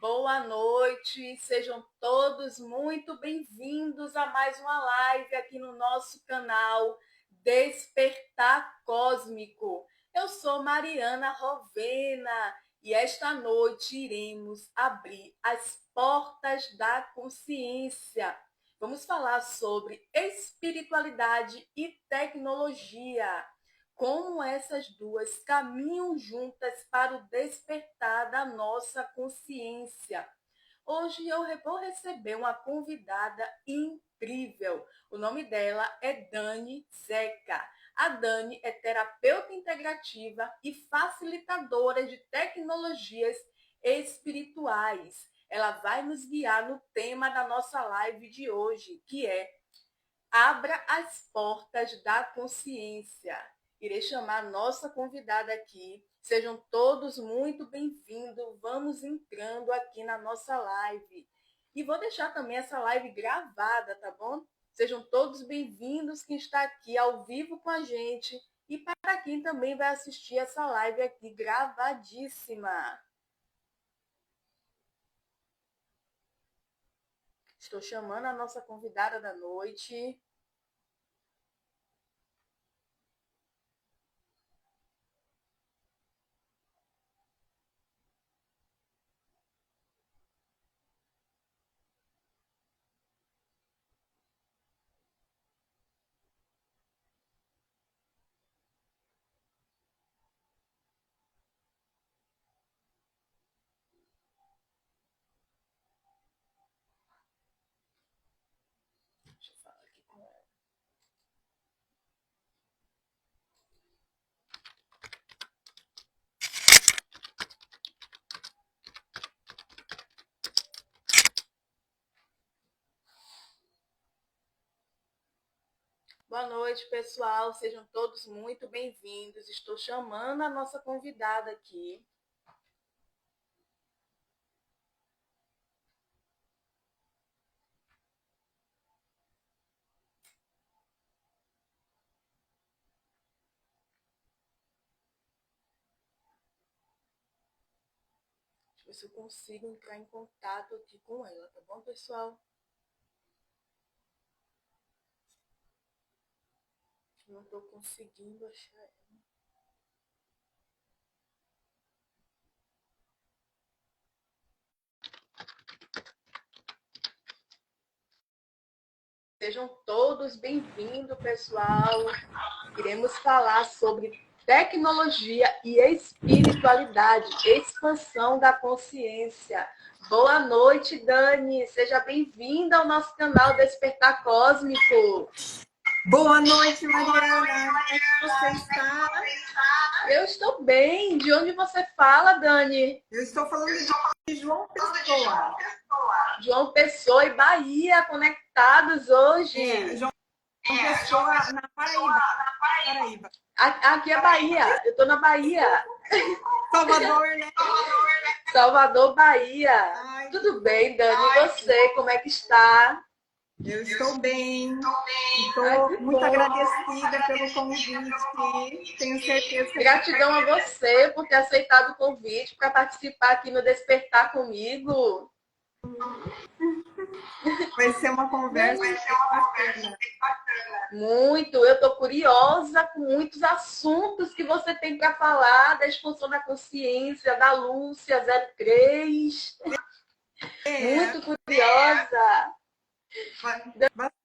Boa noite, sejam todos muito bem-vindos a mais uma live aqui no nosso canal Despertar Cósmico. Eu sou Mariana Rovena e esta noite iremos abrir as portas da consciência. Vamos falar sobre espiritualidade e tecnologia. Como essas duas caminham juntas para o despertar da nossa consciência. Hoje eu vou receber uma convidada incrível. O nome dela é Dani Zeca. A Dani é terapeuta integrativa e facilitadora de tecnologias espirituais. Ela vai nos guiar no tema da nossa live de hoje, que é Abra as portas da consciência. Irei chamar a nossa convidada aqui. Sejam todos muito bem-vindos. Vamos entrando aqui na nossa live. E vou deixar também essa live gravada, tá bom? Sejam todos bem-vindos quem está aqui ao vivo com a gente e para quem também vai assistir essa live aqui gravadíssima. Estou chamando a nossa convidada da noite. Deixa eu falar aqui com ela. Boa noite, pessoal. Sejam todos muito bem-vindos. Estou chamando a nossa convidada aqui. Deixa eu ver se eu consigo entrar em contato aqui com ela, tá bom, pessoal? Não estou conseguindo achar ela. Sejam todos bem-vindos, pessoal. Iremos falar sobre tecnologia e espiritualidade, expansão da consciência. Boa noite, Dani. Seja bem-vinda ao nosso canal Despertar Cósmico. Boa noite, Mariana. Como é que você está? Eu estou bem. De onde você fala, Dani? Eu estou falando de João Pessoa. João Pessoa e Bahia, conectados hoje. João Pessoa, na Paraíba. Aqui é Bahia. Eu estou na Bahia. Salvador, né? Salvador, Bahia. Ai, tudo bem, Dani? E você, como é que está? Eu estou bem. Estou muito agradecida pelo convite. Tenho certeza que... Gratidão a você por ter aceitado o convite para participar aqui no Despertar comigo. Vai ser uma conversa bacana. Muito. Eu estou curiosa com muitos assuntos que você tem para falar da expansão da consciência, da Lúcia 03. Muito curiosa.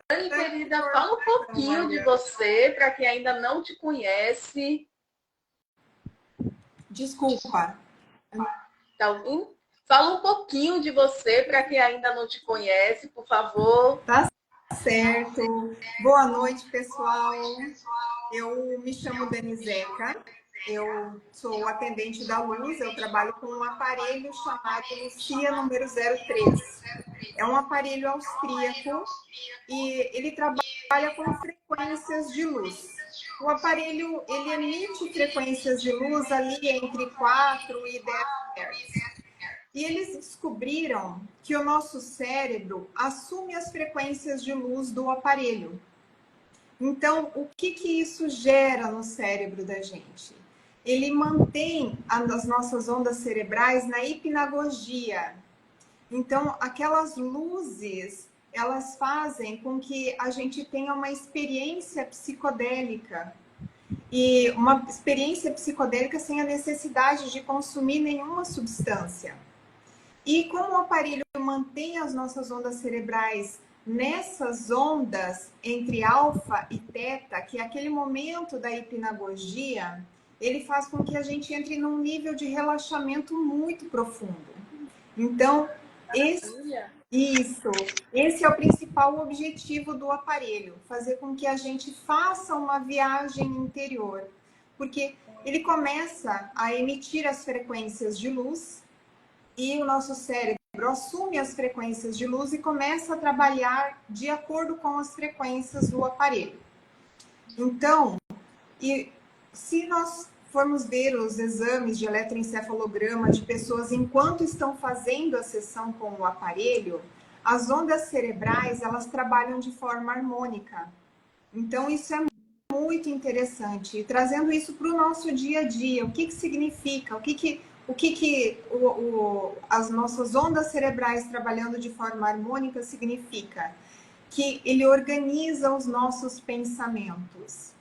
Dani, querida, fala um pouquinho de você, para quem ainda não te conhece. Desculpa. Tá ouvindo? Fala um pouquinho de você, para quem ainda não te conhece, por favor. Tá certo. Boa noite, pessoal. Eu me chamo Dani Zeca. Eu sou atendente da Luz, eu trabalho com um aparelho chamado Lucia número 03. É um aparelho austríaco e ele trabalha com frequências de luz. O aparelho, ele emite frequências de luz ali entre 4 e 10 Hz. E eles descobriram que o nosso cérebro assume as frequências de luz do aparelho. Então, o que isso gera no cérebro da gente? Ele mantém as nossas ondas cerebrais na hipnagogia. Então, aquelas luzes, elas fazem com que a gente tenha uma experiência psicodélica. E uma experiência psicodélica sem a necessidade de consumir nenhuma substância. E como o aparelho mantém as nossas ondas cerebrais nessas ondas entre alfa e teta, que é aquele momento da hipnagogia, ele faz com que a gente entre num nível de relaxamento muito profundo. Então, esse é o principal objetivo do aparelho, fazer com que a gente faça uma viagem interior, porque ele começa a emitir as frequências de luz e o nosso cérebro assume as frequências de luz e começa a trabalhar de acordo com as frequências do aparelho. Então, e se nós formos ver os exames de eletroencefalograma de pessoas enquanto estão fazendo a sessão com o aparelho, as ondas cerebrais, elas trabalham de forma harmônica. Então, isso é muito interessante. E trazendo isso para o nosso dia a dia, o que significa? As nossas ondas cerebrais trabalhando de forma harmônica significa? Que ele organiza os nossos pensamentos.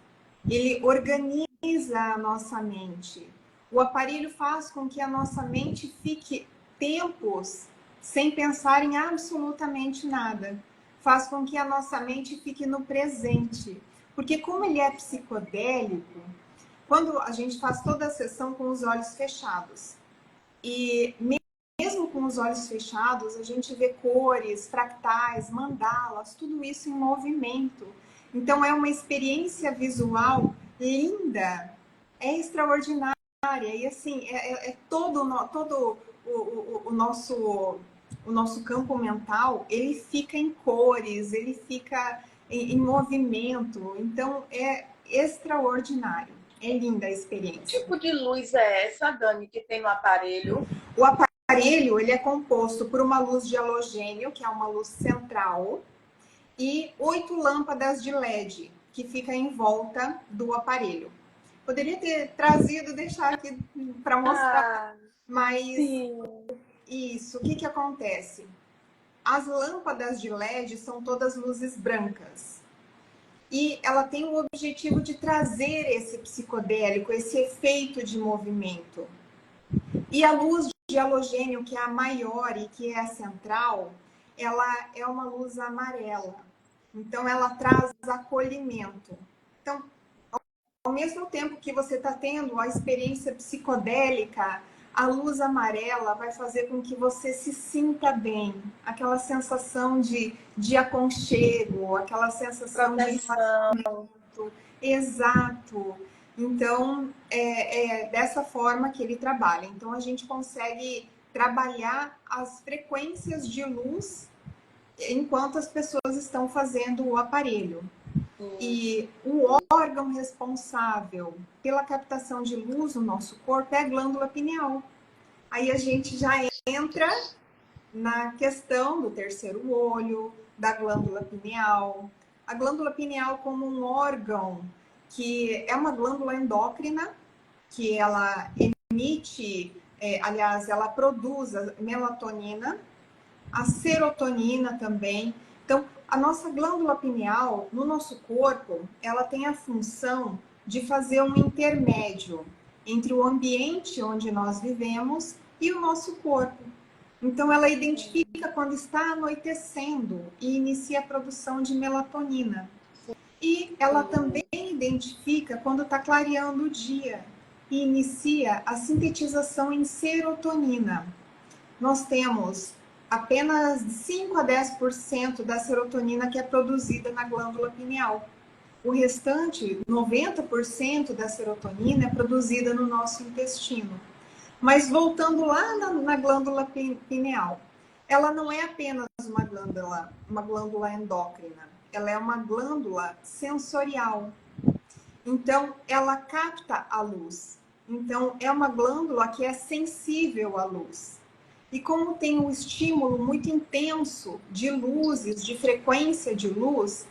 Ele organiza a nossa mente. O aparelho faz com que a nossa mente fique tempos sem pensar em absolutamente nada. Faz com que a nossa mente fique no presente. Porque como ele é psicodélico, quando a gente faz toda a sessão com os olhos fechados, e mesmo com os olhos fechados, a gente vê cores, fractais, mandalas, tudo isso em movimento. Então, é uma experiência visual linda, é extraordinária. E, assim, todo o nosso campo mental, ele fica em cores, ele fica em movimento. Então, é extraordinário. É linda a experiência. Que tipo de luz é essa, Dani, que tem no aparelho? O aparelho, ele é composto por uma luz de halogênio, que é uma luz central, e 8 lâmpadas de LED, que fica em volta do aparelho. Poderia ter trazido, deixar aqui para mostrar, mas sim. Isso, o que acontece? As lâmpadas de LED são todas luzes brancas. E ela tem o objetivo de trazer esse psicodélico, esse efeito de movimento. E a luz de halogênio, que é a maior e que é a central, ela é uma luz amarela. Então, ela traz acolhimento. Então, ao mesmo tempo que você está tendo a experiência psicodélica, a luz amarela vai fazer com que você se sinta bem. Aquela sensação de aconchego, aquela sensação de relaxamento. Exato. Então, é dessa forma que ele trabalha. Então, a gente consegue trabalhar as frequências de luz enquanto as pessoas estão fazendo o aparelho. E o órgão responsável pela captação de luz no nosso corpo é a glândula pineal. Aí a gente já entra na questão do terceiro olho, da glândula pineal. A glândula pineal como um órgão que é uma glândula endócrina, que ela emite, aliás, ela produz a melatonina, a serotonina também. Então, a nossa glândula pineal, no nosso corpo, ela tem a função de fazer um intermédio entre o ambiente onde nós vivemos e o nosso corpo. Então, ela identifica quando está anoitecendo e inicia a produção de melatonina. E ela também identifica quando está clareando o dia e inicia a sintetização em serotonina. Nós temos apenas 5 a 10% da serotonina que é produzida na glândula pineal. O restante, 90% da serotonina é produzida no nosso intestino. Mas voltando lá na glândula pineal, ela não é apenas uma glândula endócrina, ela é uma glândula sensorial. Então, ela capta a luz. Então, é uma glândula que é sensível à luz. E como tem um estímulo muito intenso de luzes, de frequência de luz,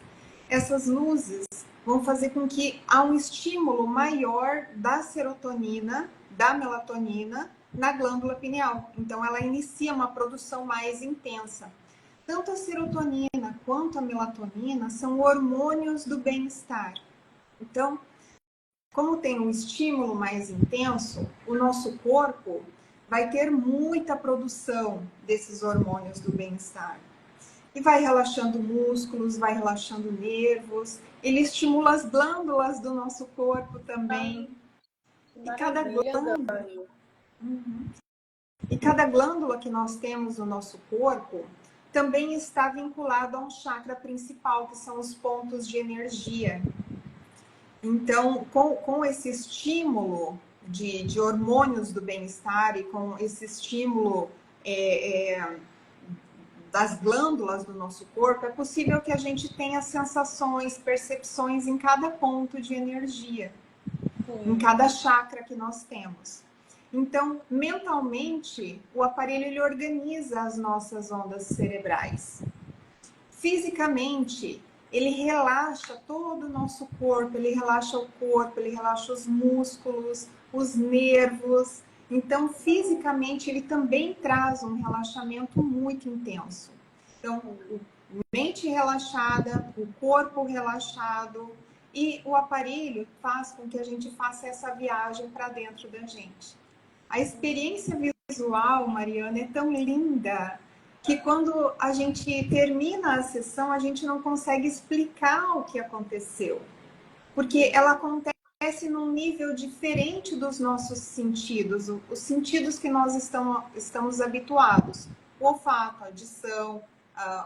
essas luzes vão fazer com que há um estímulo maior da serotonina, da melatonina, na glândula pineal. Então, ela inicia uma produção mais intensa. Tanto a serotonina quanto a melatonina são hormônios do bem-estar. Então, como tem um estímulo mais intenso, o nosso corpo vai ter muita produção desses hormônios do bem-estar. E vai relaxando músculos, vai relaxando nervos. Ele estimula as glândulas do nosso corpo também. E cada glândula... E cada glândula que nós temos no nosso corpo também está vinculado a um chakra principal, que são os pontos de energia. Então, com esse estímulo de hormônios do bem-estar e com esse estímulo das glândulas do nosso corpo, é possível que a gente tenha sensações, percepções em cada ponto de energia, em cada chakra que nós temos. Então, mentalmente, o aparelho ele organiza as nossas ondas cerebrais. Fisicamente, ele relaxa todo o nosso corpo, ele relaxa o corpo, ele relaxa os músculos, os nervos. Então, fisicamente, ele também traz um relaxamento muito intenso. Então, mente relaxada, o corpo relaxado e o aparelho faz com que a gente faça essa viagem para dentro da gente. A experiência visual, Mariana, é tão linda que quando a gente termina a sessão, a gente não consegue explicar o que aconteceu. Porque ela acontece num nível diferente dos nossos sentidos, os sentidos que nós estamos habituados. O olfato, a audição,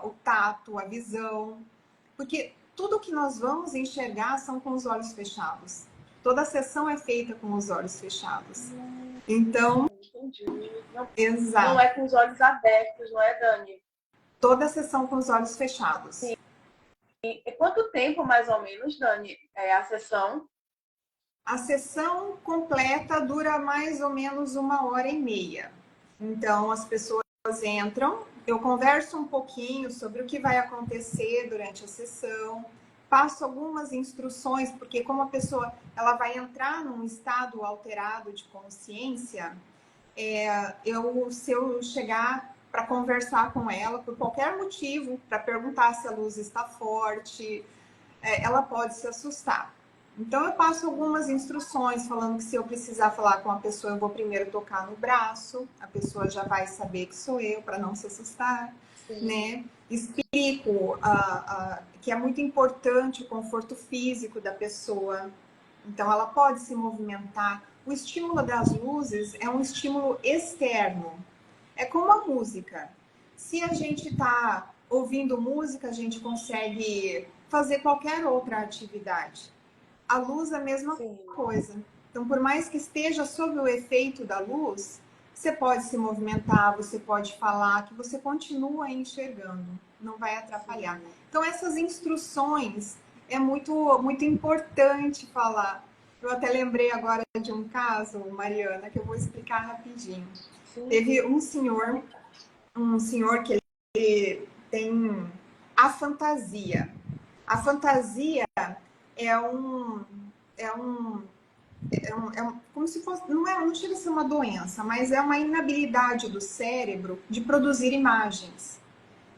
o tato, a visão. Porque tudo que nós vamos enxergar são com os olhos fechados. Toda a sessão é feita com os olhos fechados. Então, entendi. Exato. Não é com os olhos abertos, não é, Dani? Toda a sessão com os olhos fechados. Sim. E quanto tempo, mais ou menos, Dani, é a sessão? A sessão completa dura mais ou menos 1h30. Então, as pessoas entram, eu converso um pouquinho sobre o que vai acontecer durante a sessão, passo algumas instruções, porque como a pessoa ela vai entrar num estado alterado de consciência, se eu chegar para conversar com ela por qualquer motivo, para perguntar se a luz está forte, ela pode se assustar. Então, eu passo algumas instruções falando que se eu precisar falar com a pessoa, eu vou primeiro tocar no braço, a pessoa já vai saber que sou eu, para não se assustar, né? Explico que é muito importante o conforto físico da pessoa, então ela pode se movimentar. O estímulo das luzes é um estímulo externo, é como a música. Se a gente está ouvindo música, a gente consegue fazer qualquer outra atividade. A luz é a mesma coisa. Então, por mais que esteja sob o efeito da luz, você pode se movimentar, você pode falar, que você continua enxergando, não vai atrapalhar. Então, essas instruções é muito, muito importante falar. Eu até lembrei agora de um caso, Mariana, que eu vou explicar rapidinho. Teve um senhor que ele tem afantasia. A fantasia como se fosse, não chega a ser uma doença, mas é uma inabilidade do cérebro de produzir imagens.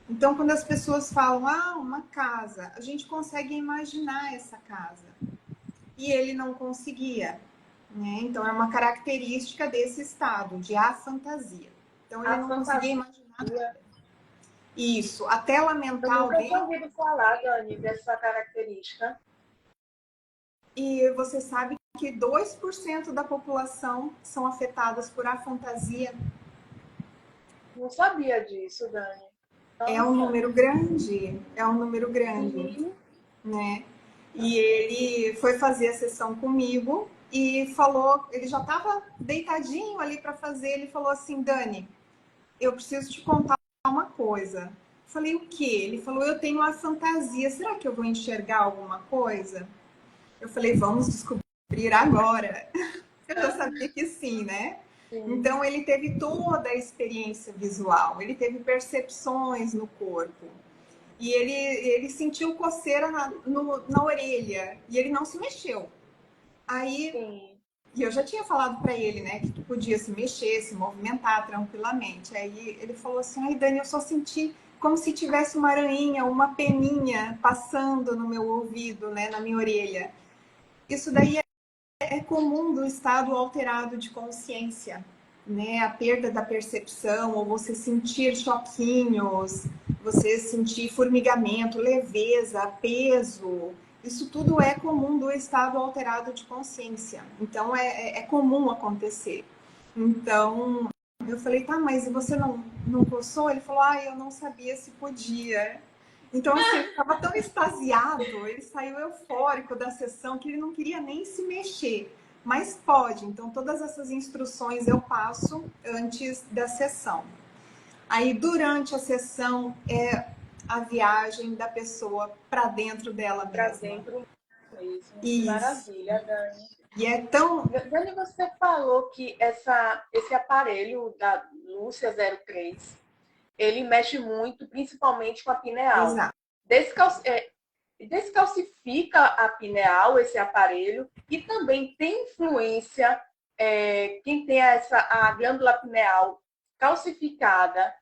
Então, quando as pessoas falam, uma casa, a gente consegue imaginar essa casa. E ele não conseguia, né? Então, é uma característica desse estado, de afantasia. Então, ele não conseguia imaginar nada. Isso, a tela mental dele... Eu nunca tinha ouvido falar, Dani, dessa característica. E você sabe que 2% da população são afetadas por afantasia. Não sabia disso, Dani. Nossa. É um número grande, né? E ele foi fazer a sessão comigo e falou, ele já estava deitadinho ali para fazer, ele falou assim, Dani, eu preciso te contar uma coisa. Falei, o quê? Ele falou, eu tenho uma fantasia, será que eu vou enxergar alguma coisa? Eu falei, vamos descobrir agora. Eu já sabia que sim, né? Sim. Então, ele teve toda a experiência visual, ele teve percepções no corpo. E ele sentiu coceira na orelha e ele não se mexeu. Aí, E eu já tinha falado para ele, né, que tu podia se mexer, se movimentar tranquilamente. Aí ele falou assim: ai, Dani, eu só senti como se tivesse uma aranha, uma peninha passando no meu ouvido, né, na minha orelha. Isso daí é comum do estado alterado de consciência, né? A perda da percepção, ou você sentir choquinhos, você sentir formigamento, leveza, peso. Isso tudo é comum do estado alterado de consciência. Então, é comum acontecer. Então, eu falei, tá, mas você não coçou? Ele falou, ah, eu não sabia se podia. Então, assim, ele estava tão extasiado, ele saiu eufórico da sessão que ele não queria nem se mexer. Mas pode, então todas essas instruções eu passo antes da sessão. Aí, durante a sessão, é a viagem da pessoa para dentro dela Para mesma. dentro mesmo. Que Isso. maravilha, Dani. E é tão. Dani, você falou que esse aparelho da Lúcia 03, ele mexe muito, principalmente com a pineal. Exato. Descalcifica a pineal, esse aparelho, e também tem influência, quem tem a glândula pineal calcificada,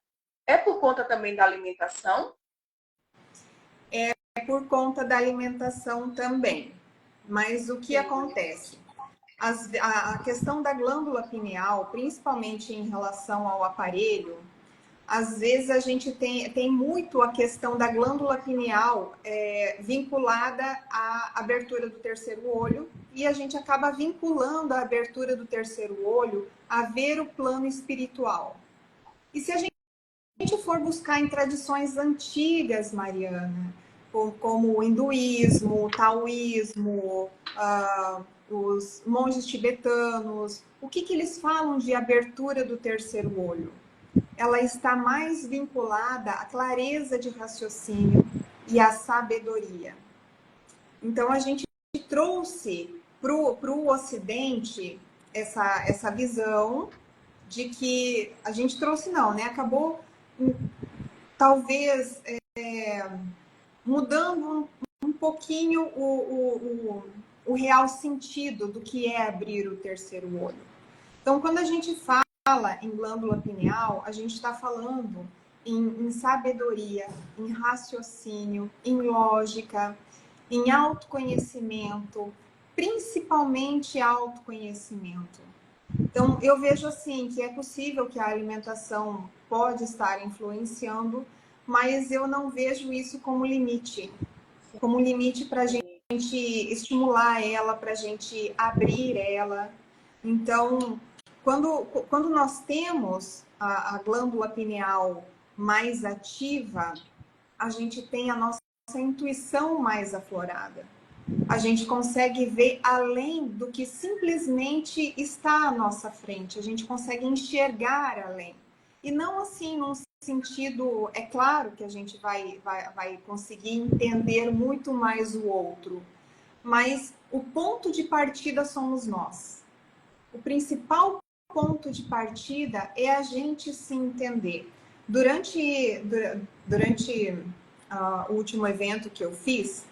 é por conta também da alimentação? É por conta da alimentação também. Mas o que Sim. acontece? A questão da glândula pineal, principalmente em relação ao aparelho, às vezes a gente tem muito a questão da glândula pineal vinculada à abertura do terceiro olho, e a gente acaba vinculando a abertura do terceiro olho a ver o plano espiritual. E se a gente for buscar em tradições antigas, Mariana, como o hinduísmo, o taoísmo, os monges tibetanos, o que eles falam de abertura do terceiro olho? Ela está mais vinculada à clareza de raciocínio e à sabedoria. Então, a gente trouxe para o Ocidente essa visão de que a gente trouxe, não, né? Acabou, talvez, mudando um pouquinho o real sentido do que é abrir o terceiro olho. Então, quando a gente fala em glândula pineal, a gente está falando em sabedoria, em raciocínio, em lógica, em autoconhecimento, principalmente autoconhecimento. Então, eu vejo assim que é possível que a alimentação pode estar influenciando, mas eu não vejo isso como limite para a gente estimular ela, para a gente abrir ela. Então, quando nós temos a glândula pineal mais ativa, a gente tem a nossa intuição mais aflorada. A gente consegue ver além do que simplesmente está à nossa frente. A gente consegue enxergar além. E não assim num sentido, é claro que a gente vai conseguir entender muito mais o outro, mas o ponto de partida somos nós. O principal ponto de partida é a gente se entender. Durante o último evento que eu fiz,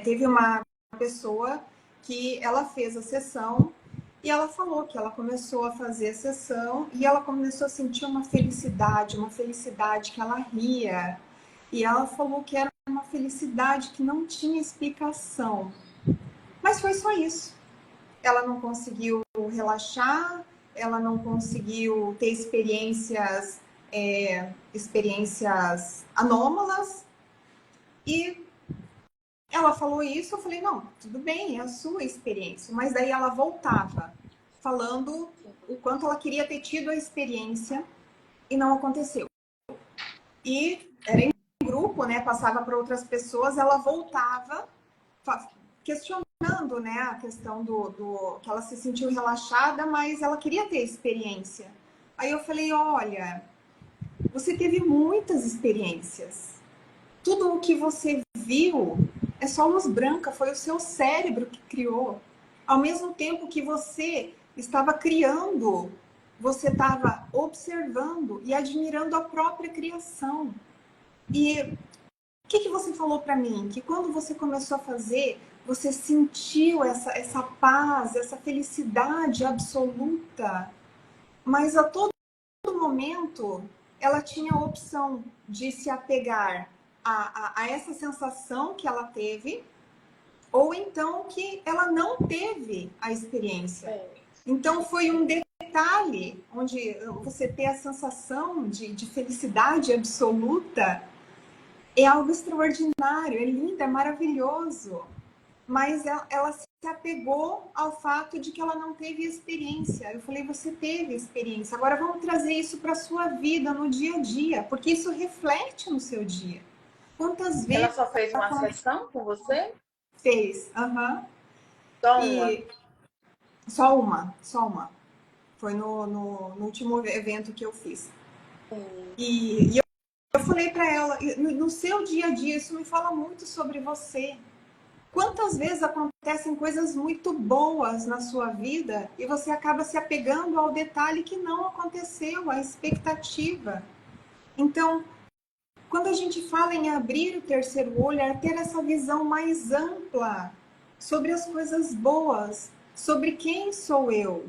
teve uma pessoa que ela fez a sessão e ela falou que ela começou a fazer a sessão e ela começou a sentir uma felicidade que ela ria. E ela falou que era uma felicidade que não tinha explicação. Mas foi só isso. Ela não conseguiu relaxar, ela não conseguiu ter experiências anômalas. E ela falou isso, eu falei, não, tudo bem, é a sua experiência. Mas daí ela voltava, falando o quanto ela queria ter tido a experiência e não aconteceu. E era em grupo, né? Passava para outras pessoas, ela voltava questionando, né, a questão do que ela se sentiu relaxada, mas ela queria ter experiência. Aí eu falei, olha, você teve muitas experiências. Tudo o que você viu é só luz branca, foi o seu cérebro que criou. Ao mesmo tempo que você estava criando, você estava observando e admirando a própria criação. E o que você falou para mim? Que quando você começou a fazer, você sentiu essa paz, essa felicidade absoluta, mas a todo momento ela tinha a opção de se apegar a essa sensação que ela teve, ou então que ela não teve a experiência. Então foi um detalhe onde você ter a sensação de felicidade absoluta, é algo extraordinário, é lindo, é maravilhoso. Mas ela se apegou ao fato de que ela não teve experiência. Eu falei, você teve experiência. Agora vamos trazer isso para a sua vida, no dia a dia, porque isso reflete no seu dia. Quantas Ela vezes só fez uma sessão com você? fez? Uhum. Só uma? E só uma, só uma. Foi no último evento que eu fiz. E eu falei para ela, no seu dia a dia, isso me fala muito sobre você. Quantas vezes acontecem coisas muito boas na sua vida e você acaba se apegando ao detalhe que não aconteceu, à expectativa. Então, quando a gente fala em abrir o terceiro olho, é ter essa visão mais ampla sobre as coisas boas, sobre quem sou eu.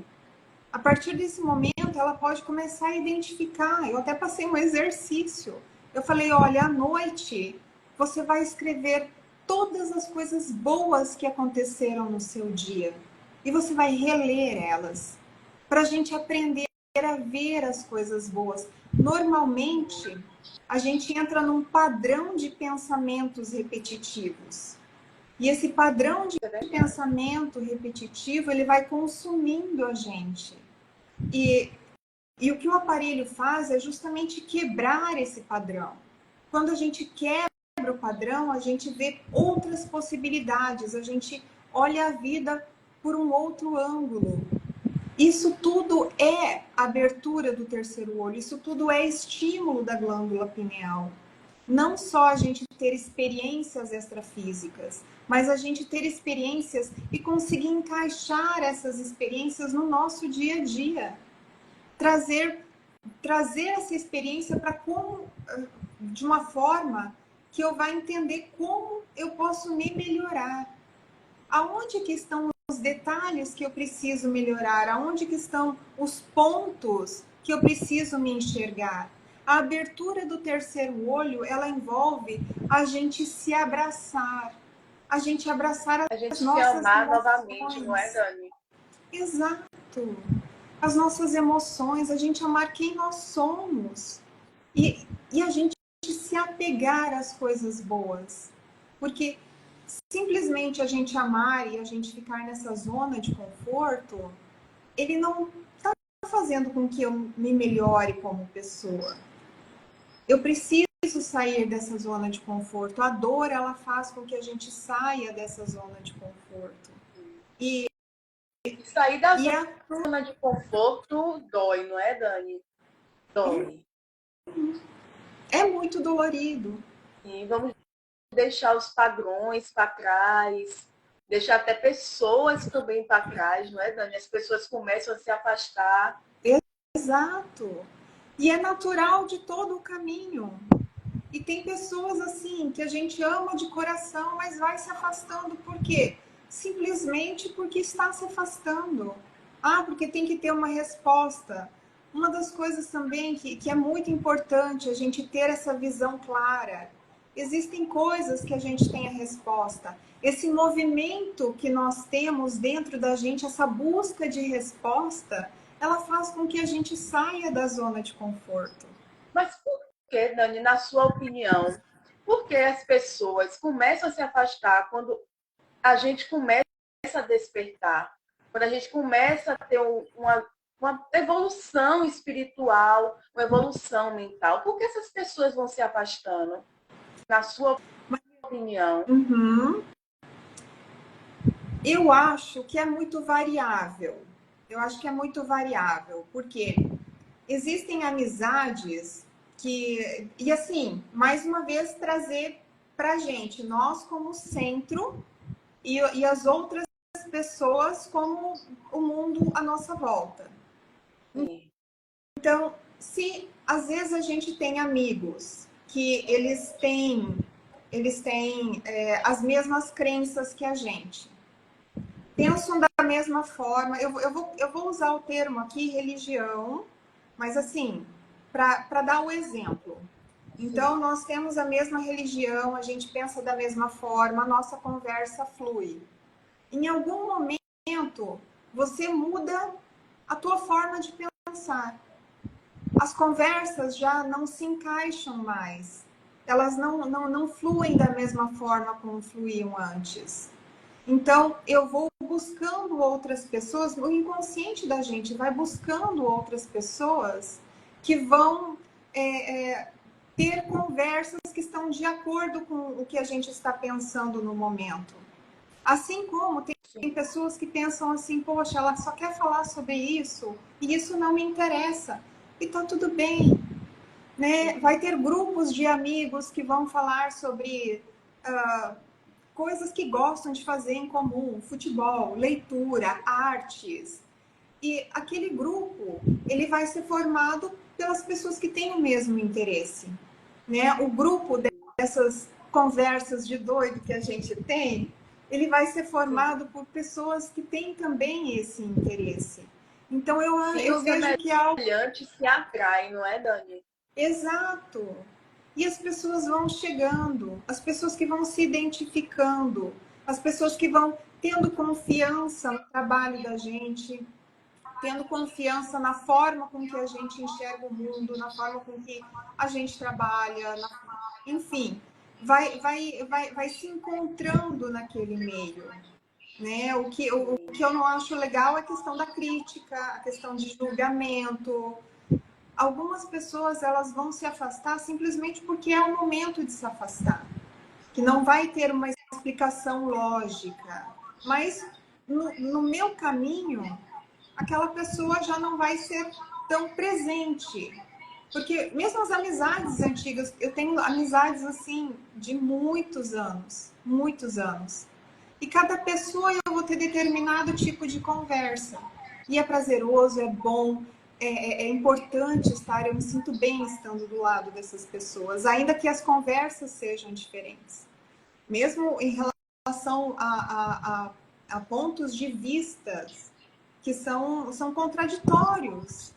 A partir desse momento, ela pode começar a identificar. Eu até passei um exercício. Eu falei, olha, à noite você vai escrever todas as coisas boas que aconteceram no seu dia. E você vai reler elas, para a gente aprender a ver as coisas boas. Normalmente, a gente entra num padrão de pensamentos repetitivos. E esse padrão de pensamento repetitivo, ele vai consumindo a gente. E o que o aparelho faz é justamente quebrar esse padrão. Quando a gente quebra o padrão, a gente vê outras possibilidades, a gente olha a vida por um outro ângulo. Isso tudo é abertura do terceiro olho, isso tudo é estímulo da glândula pineal. Não só a gente ter experiências extrafísicas, mas a gente ter experiências e conseguir encaixar essas experiências no nosso dia a dia. Trazer essa experiência para como, de uma forma que eu vá entender como eu posso me melhorar. Aonde que estão os detalhes que eu preciso melhorar? Aonde que estão os pontos que eu preciso me enxergar? A abertura do terceiro olho, ela envolve a gente se abraçar. A gente abraçar A gente as se nossas amar novamente, não é, emoções. Dani? Exato. As nossas emoções, a gente amar quem nós somos. E a gente se apegar às coisas boas. Porque simplesmente a gente amar e a gente ficar nessa zona de conforto, ele não está fazendo com que eu me melhore como pessoa. Eu preciso sair dessa zona de conforto. A dor, ela faz com que a gente saia dessa zona de conforto. E sair da E zona de conforto dói, não é, Dani? Dói. é muito dolorido. E vamos deixar os padrões para trás, deixar até pessoas também para trás, não é, Dani? As pessoas começam a se afastar. Exato. E é natural de todo o caminho. E tem pessoas assim que a gente ama de coração, mas vai se afastando. Por quê? Simplesmente porque está se afastando. Ah, porque tem que ter uma resposta. Uma das coisas também que é muito importante a gente ter essa visão clara. Existem coisas que a gente tem a resposta. Esse movimento que nós temos dentro da gente, essa busca de resposta, ela faz com que a gente saia da zona de conforto. Mas por que, Dani, na sua opinião, por que as pessoas começam a se afastar quando a gente começa a despertar? Quando a gente começa a ter uma evolução espiritual, uma evolução mental? Por que essas pessoas vão se afastando? Na sua opinião? Uhum. Eu acho que é muito variável. Eu acho que é muito variável, porque existem amizades que. E assim, mais uma vez, trazer pra gente, nós como centro e as outras pessoas como o mundo à nossa volta. Sim. Então, se às vezes a gente tem amigos que eles têm eles têm as mesmas crenças que a gente. Pensam da mesma forma. Eu vou usar o termo aqui, religião, mas assim, para dar o exemplo. Então, nós temos a mesma religião, a gente pensa da mesma forma, a nossa conversa flui. Em algum momento, você muda a tua forma de pensar. As conversas já não se encaixam mais. Elas não fluem da mesma forma como fluíam antes. Então, eu vou buscando outras pessoas, o inconsciente da gente vai buscando outras pessoas que vão ter conversas que estão de acordo com o que a gente está pensando no momento. Assim como tem pessoas que pensam assim, poxa, ela só quer falar sobre isso e isso não me interessa. E tá tudo bem, né? Vai ter grupos de amigos que vão falar sobre coisas que gostam de fazer em comum, futebol, leitura, artes. E aquele grupo, ele vai ser formado pelas pessoas que têm o mesmo interesse, né? O grupo dessas conversas de doido que a gente tem, ele vai ser formado por pessoas que têm também esse interesse. Então, eu vejo que há... semelhantes se atraem, não é, Dani? Exato. E as pessoas vão chegando, as pessoas que vão se identificando, as pessoas que vão tendo confiança no trabalho da gente, tendo confiança na forma com que a gente enxerga o mundo, na forma com que a gente trabalha, enfim, vai se encontrando naquele meio. Né? O que eu não acho legal é a questão da crítica, a questão de julgamento. Algumas pessoas elas vão se afastar simplesmente porque é o momento de se afastar, que não vai ter uma explicação lógica. Mas no meu caminho, aquela pessoa já não vai ser tão presente. Porque mesmo as amizades antigas, eu tenho amizades assim de muitos anos, muitos anos. E cada pessoa eu vou ter determinado tipo de conversa. E é prazeroso, é bom, é importante estar, eu me sinto bem estando do lado dessas pessoas, ainda que as conversas sejam diferentes. Mesmo em relação a pontos de vistas que são contraditórios.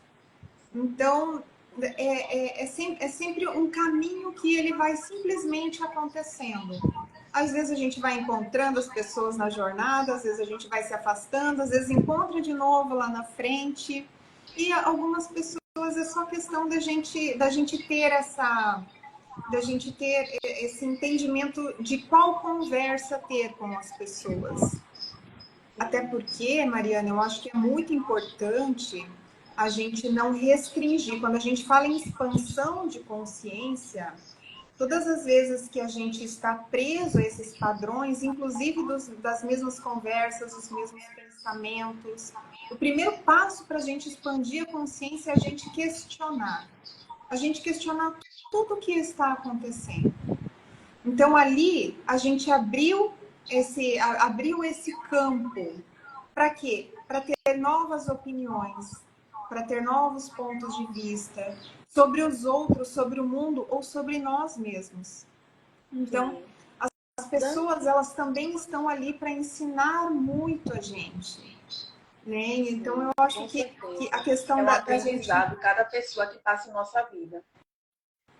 Então, é sempre um caminho que ele vai simplesmente acontecendo. Às vezes a gente vai encontrando as pessoas na jornada, às vezes a gente vai se afastando, às vezes encontra de novo lá na frente. E algumas pessoas é só questão da gente ter esse entendimento de qual conversa ter com as pessoas. Até porque, Mariana, eu acho que é muito importante a gente não restringir. Quando a gente fala em expansão de consciência, todas as vezes que a gente está preso a esses padrões, inclusive das mesmas conversas, dos mesmos pensamentos, o primeiro passo para a gente expandir a consciência é a gente questionar. A gente questionar tudo o que está acontecendo. Então, ali, a gente abriu esse campo. Para quê? Para ter novas opiniões, para ter novos pontos de vista sobre os outros, sobre o mundo ou sobre nós mesmos. Então, as pessoas, elas também estão ali para ensinar muito a gente. Né? Então, eu acho que a questão é um da aprendizado, gente... cada pessoa que passa em nossa vida.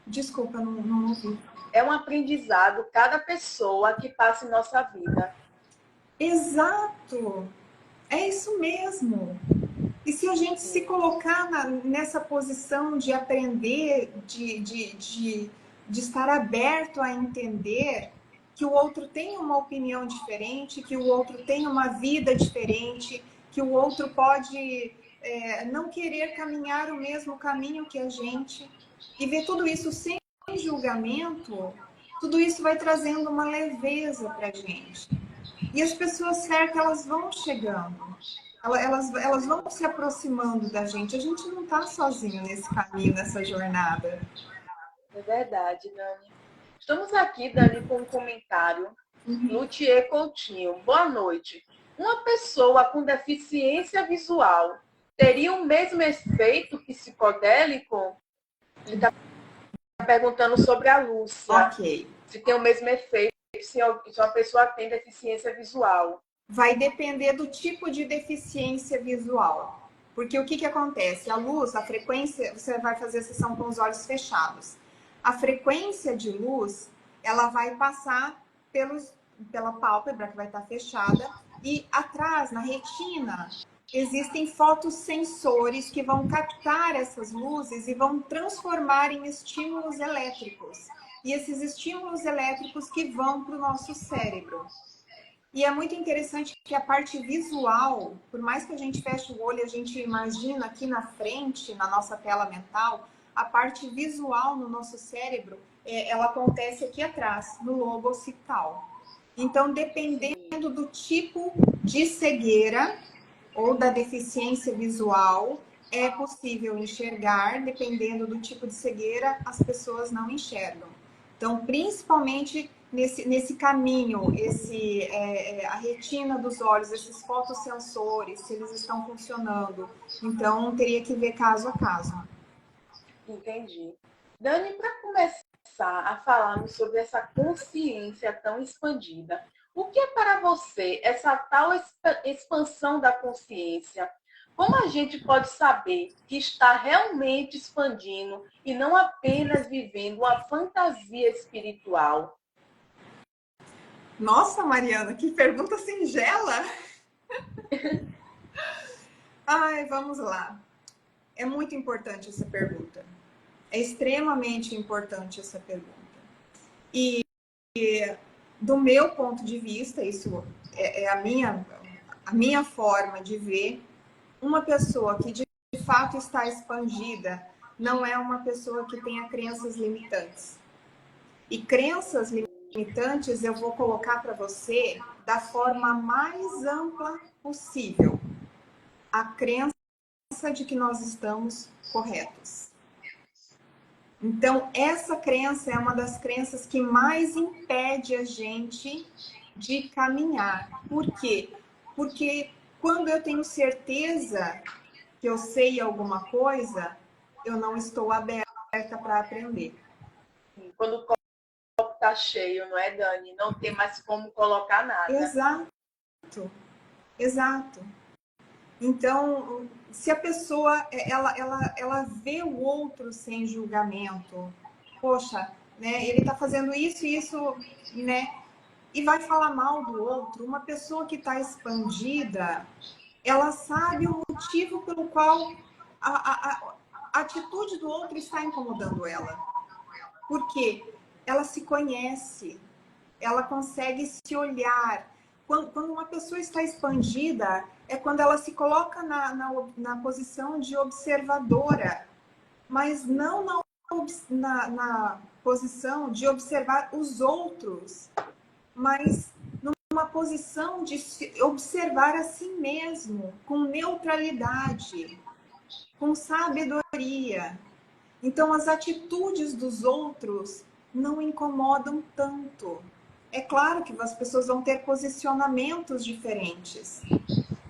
Desculpa, não ouvi. É um aprendizado, cada pessoa que passa em nossa vida. Exato! É isso mesmo. E se a gente se colocar nessa posição de aprender, de estar aberto a entender que o outro tem uma opinião diferente, que o outro tem uma vida diferente, que o outro pode não querer caminhar o mesmo caminho que a gente, e ver tudo isso sem julgamento, tudo isso vai trazendo uma leveza para a gente. E as pessoas certas, elas vão chegando. Elas vão se aproximando da gente. A gente não está sozinho nesse caminho, nessa jornada. É verdade, Dani. Estamos aqui, Dani, com um comentário. Luthier Coutinho. Boa noite. Uma pessoa com deficiência visual teria o mesmo efeito psicodélico? Ele está perguntando sobre a Lúcia. Ok. Se tem o mesmo efeito se uma pessoa tem deficiência visual. Vai depender do tipo de deficiência visual. Porque o que acontece? A luz, a frequência, você vai fazer a sessão com os olhos fechados. A frequência de luz, ela vai passar pela pálpebra, que vai estar fechada, e atrás, na retina, existem fotossensores que vão captar essas luzes e vão transformar em estímulos elétricos. E esses estímulos elétricos que vão para o nosso cérebro. E é muito interessante que a parte visual, por mais que a gente feche o olho, a gente imagina aqui na frente, na nossa tela mental, a parte visual no nosso cérebro, ela acontece aqui atrás, no lobo occipital. Então, dependendo do tipo de cegueira ou da deficiência visual, é possível enxergar, dependendo do tipo de cegueira, as pessoas não enxergam. Então, principalmente nesse caminho, a retina dos olhos, esses fotossensores, se eles estão funcionando. Então, teria que ver caso a caso. Entendi. Dani, para começar a falarmos sobre essa consciência tão expandida, o que é para você essa tal expansão da consciência? Como a gente pode saber que está realmente expandindo e não apenas vivendo uma fantasia espiritual? Nossa, Mariana, que pergunta singela! Ai, vamos lá. É muito importante essa pergunta. É extremamente importante essa pergunta. E do meu ponto de vista, isso é a minha forma de ver, uma pessoa que de fato está expandida não é uma pessoa que tenha crenças limitantes. E crenças limitantes eu vou colocar para você da forma mais ampla possível. A crença de que nós estamos corretos. Então, essa crença é uma das crenças que mais impede a gente de caminhar. Por quê? Porque quando eu tenho certeza que eu sei alguma coisa, eu não estou aberta para aprender. Quando o copo está cheio, não é, Dani? Não tem mais como colocar nada. Exato, exato. Então, se a pessoa ela vê o outro sem julgamento, poxa, né, ele está fazendo isso e isso, né, e vai falar mal do outro, uma pessoa que está expandida, ela sabe o motivo pelo qual a atitude do outro está incomodando ela. Por quê? Ela se conhece, ela consegue se olhar. Quando uma pessoa está expandida, é quando ela se coloca na posição de observadora, mas não na posição de observar os outros, mas numa posição de observar a si mesmo, com neutralidade, com sabedoria. Então, as atitudes dos outros não incomodam tanto. É claro que as pessoas vão ter posicionamentos diferentes,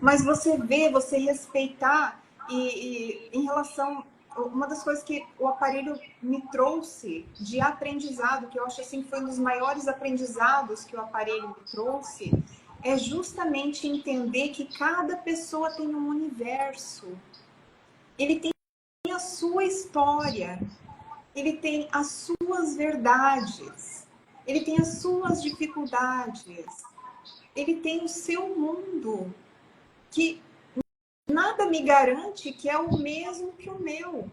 mas você vê, você respeitar, e em relação, uma das coisas que o aparelho me trouxe de aprendizado, que eu acho assim, foi um dos maiores aprendizados que o aparelho me trouxe, é justamente entender que cada pessoa tem um universo. Ele tem a sua história, ele tem as suas verdades, ele tem as suas dificuldades, ele tem o seu mundo, que nada me garante que é o mesmo que o meu.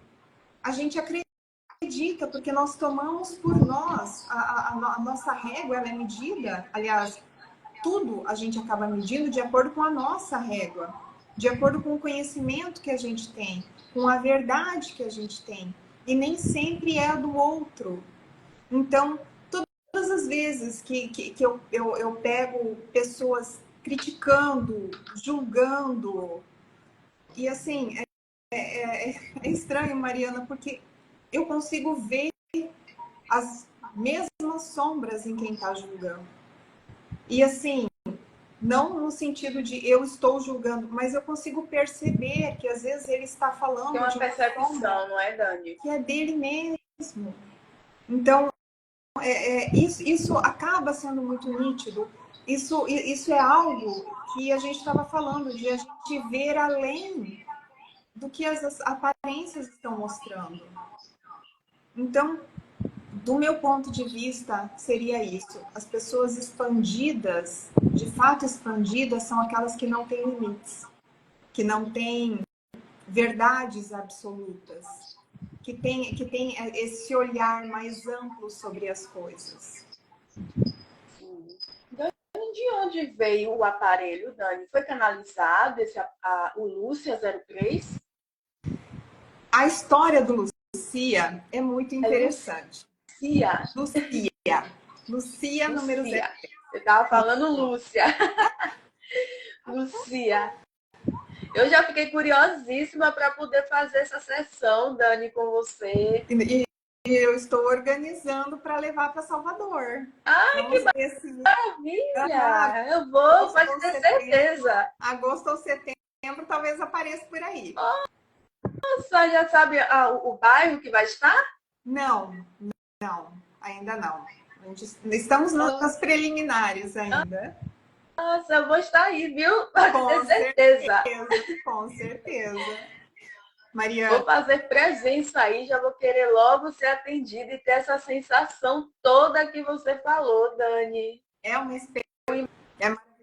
A gente acredita, porque nós tomamos por nós, a nossa régua ela é medida, aliás, tudo a gente acaba medindo de acordo com a nossa régua, de acordo com o conhecimento que a gente tem, com a verdade que a gente tem. E nem sempre é a do outro. Então, todas as vezes que eu pego pessoas criticando, julgando, e assim, é estranho, Mariana, porque eu consigo ver as mesmas sombras em quem está julgando. E assim, não no sentido de eu estou julgando, mas eu consigo perceber que às vezes ele está falando Tem uma de uma percepção, sombra não é, Dani? que é dele mesmo. Então, isso acaba sendo muito nítido. Isso é algo que a gente estava falando, de a gente ver além do que as aparências estão mostrando. Então, do meu ponto de vista, seria isso. As pessoas expandidas, de fato expandidas, são aquelas que não têm limites, que não têm verdades absolutas, que tem esse olhar mais amplo sobre as coisas. De onde veio o aparelho, Dani? Foi canalizado o Lúcia 03? A história do Lucia é muito interessante. Lucia. Lucia número 0. Eu estava falando Lúcia. Lucia. Eu já fiquei curiosíssima para poder fazer essa sessão, Dani, com você. E eu estou organizando para levar para Salvador. Ai, que maravilha! Eu vou, pode ter certeza. Agosto ou setembro, talvez apareça por aí. Nossa, já sabe o bairro que vai estar? Não, ainda não. Estamos nas preliminares ainda. Nossa, eu vou estar aí, viu? Pode ter certeza. Com certeza. Mariana. Vou fazer presença aí, já vou querer logo ser atendida e ter essa sensação toda que você falou, Dani. É uma experiência.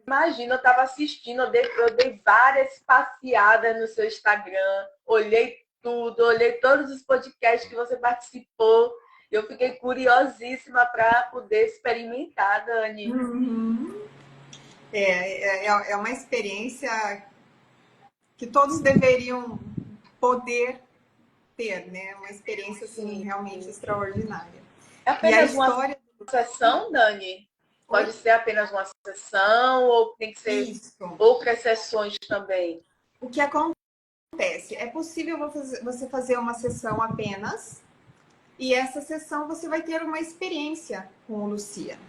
Imagina, eu estava assistindo, eu dei várias passeadas no seu Instagram, olhei tudo, olhei todos os podcasts que você participou. Eu fiquei curiosíssima para poder experimentar, Dani. Uhum. É uma experiência que todos deveriam poder ter, né? Uma experiência assim, realmente extraordinária. É apenas uma sessão, Dani? Pode ser apenas uma sessão ou tem que ser outras sessões também? O que acontece? É possível você fazer uma sessão apenas e essa sessão você vai ter uma experiência com o Lucia.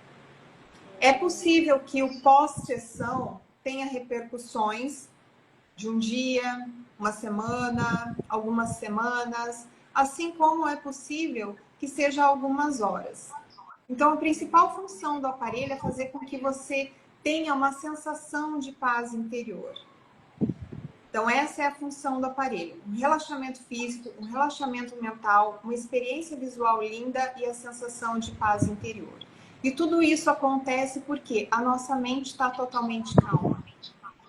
É possível que o pós-sessão tenha repercussões de um dia, uma semana, algumas semanas, assim como é possível que seja algumas horas. Então, a principal função do aparelho é fazer com que você tenha uma sensação de paz interior. Então, essa é a função do aparelho. Um relaxamento físico, um relaxamento mental, uma experiência visual linda e a sensação de paz interior. E tudo isso acontece porque a nossa mente está totalmente calma.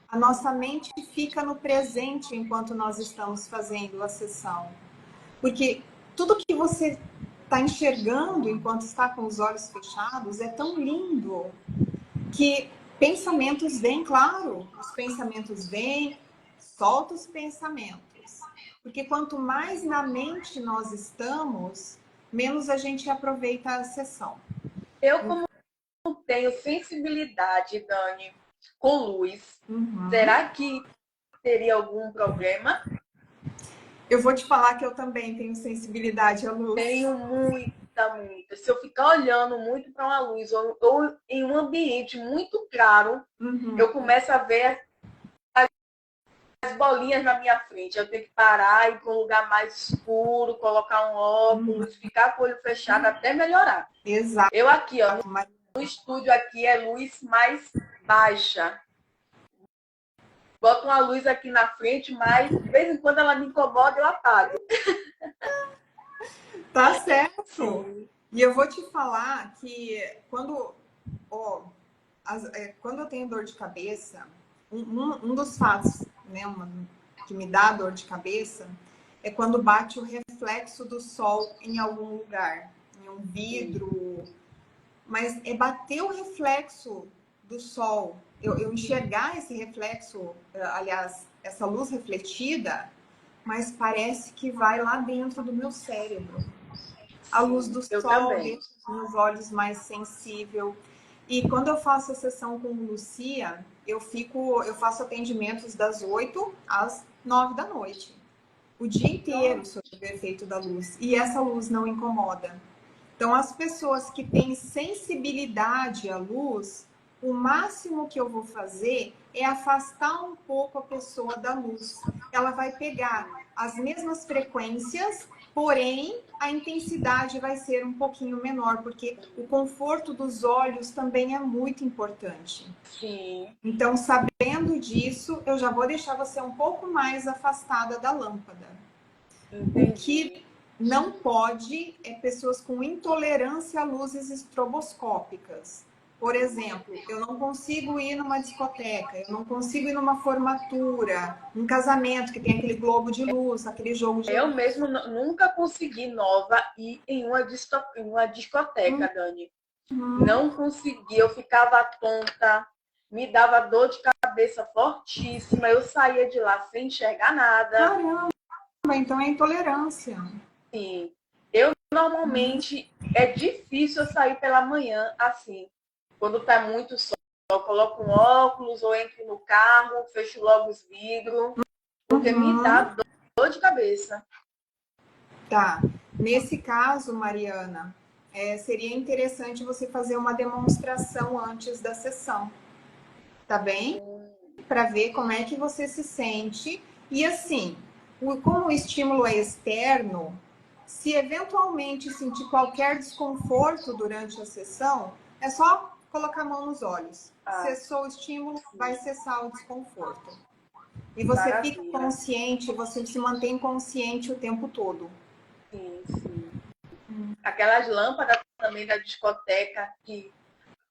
A nossa mente fica no presente enquanto nós estamos fazendo a sessão. Porque tudo que você está enxergando enquanto está com os olhos fechados é tão lindo que pensamentos vêm, claro, os pensamentos vêm, solta os pensamentos. Porque quanto mais na mente nós estamos, menos a gente aproveita a sessão. Eu, como tenho sensibilidade, Dani, com luz, será que teria algum problema? Eu vou te falar que eu também tenho sensibilidade à luz. Tenho muita. Se eu ficar olhando muito para uma luz ou em um ambiente muito claro, eu começo a ver as bolinhas na minha frente. Eu tenho que parar e ir para um lugar mais escuro, colocar um óculos, ficar com o olho fechado até melhorar. Exato. Eu aqui, ó, no estúdio aqui é luz mais baixa. Boto uma luz aqui na frente, mas de vez em quando ela me incomoda, eu apago. Tá certo. Sim. E eu vou te falar que quando eu tenho dor de cabeça, um dos fatos, né, que me dá dor de cabeça é quando bate o reflexo do sol em algum lugar, em um vidro. Mas é bater o reflexo do sol, eu enxergar esse reflexo, aliás, essa luz refletida, mas parece que vai lá dentro do meu cérebro. A luz do sol deixa os meus olhos mais sensível. E quando eu faço a sessão com Lucia, eu faço atendimentos das 8 às 9 da noite. O dia inteiro sob o efeito da luz. E essa luz não incomoda. Então, as pessoas que têm sensibilidade à luz, o máximo que eu vou fazer é afastar um pouco a pessoa da luz. Ela vai pegar as mesmas frequências, porém a intensidade vai ser um pouquinho menor, porque o conforto dos olhos também é muito importante. Sim. Então, sabendo disso, eu já vou deixar você um pouco mais afastada da lâmpada. Entendi. O que não pode é pessoas com intolerância a luzes estroboscópicas. Por exemplo, eu não consigo ir numa discoteca, eu não consigo ir numa formatura, um casamento que tem aquele globo de luz, aquele jogo de Eu luz. mesmo nunca consegui nova ir em uma discoteca, Dani. Não consegui, eu ficava tonta, me dava dor de cabeça fortíssima, eu saía de lá sem enxergar nada. Caramba, então é intolerância. Sim. Eu normalmente é difícil eu sair pela manhã assim. Quando tá muito sol, eu coloco um óculos ou entro no carro, fecho logo os vidros, porque me dá dor de cabeça. Tá. Nesse caso, Mariana, seria interessante você fazer uma demonstração antes da sessão, tá bem? Para ver como é que você se sente. E assim, como o estímulo é externo, se eventualmente sentir qualquer desconforto durante a sessão, é só colocar a mão nos olhos. Cessou o estímulo, vai cessar o desconforto. E você fica Maravilha. consciente, você se mantém consciente o tempo todo. Sim, sim. Aquelas lâmpadas também da discoteca que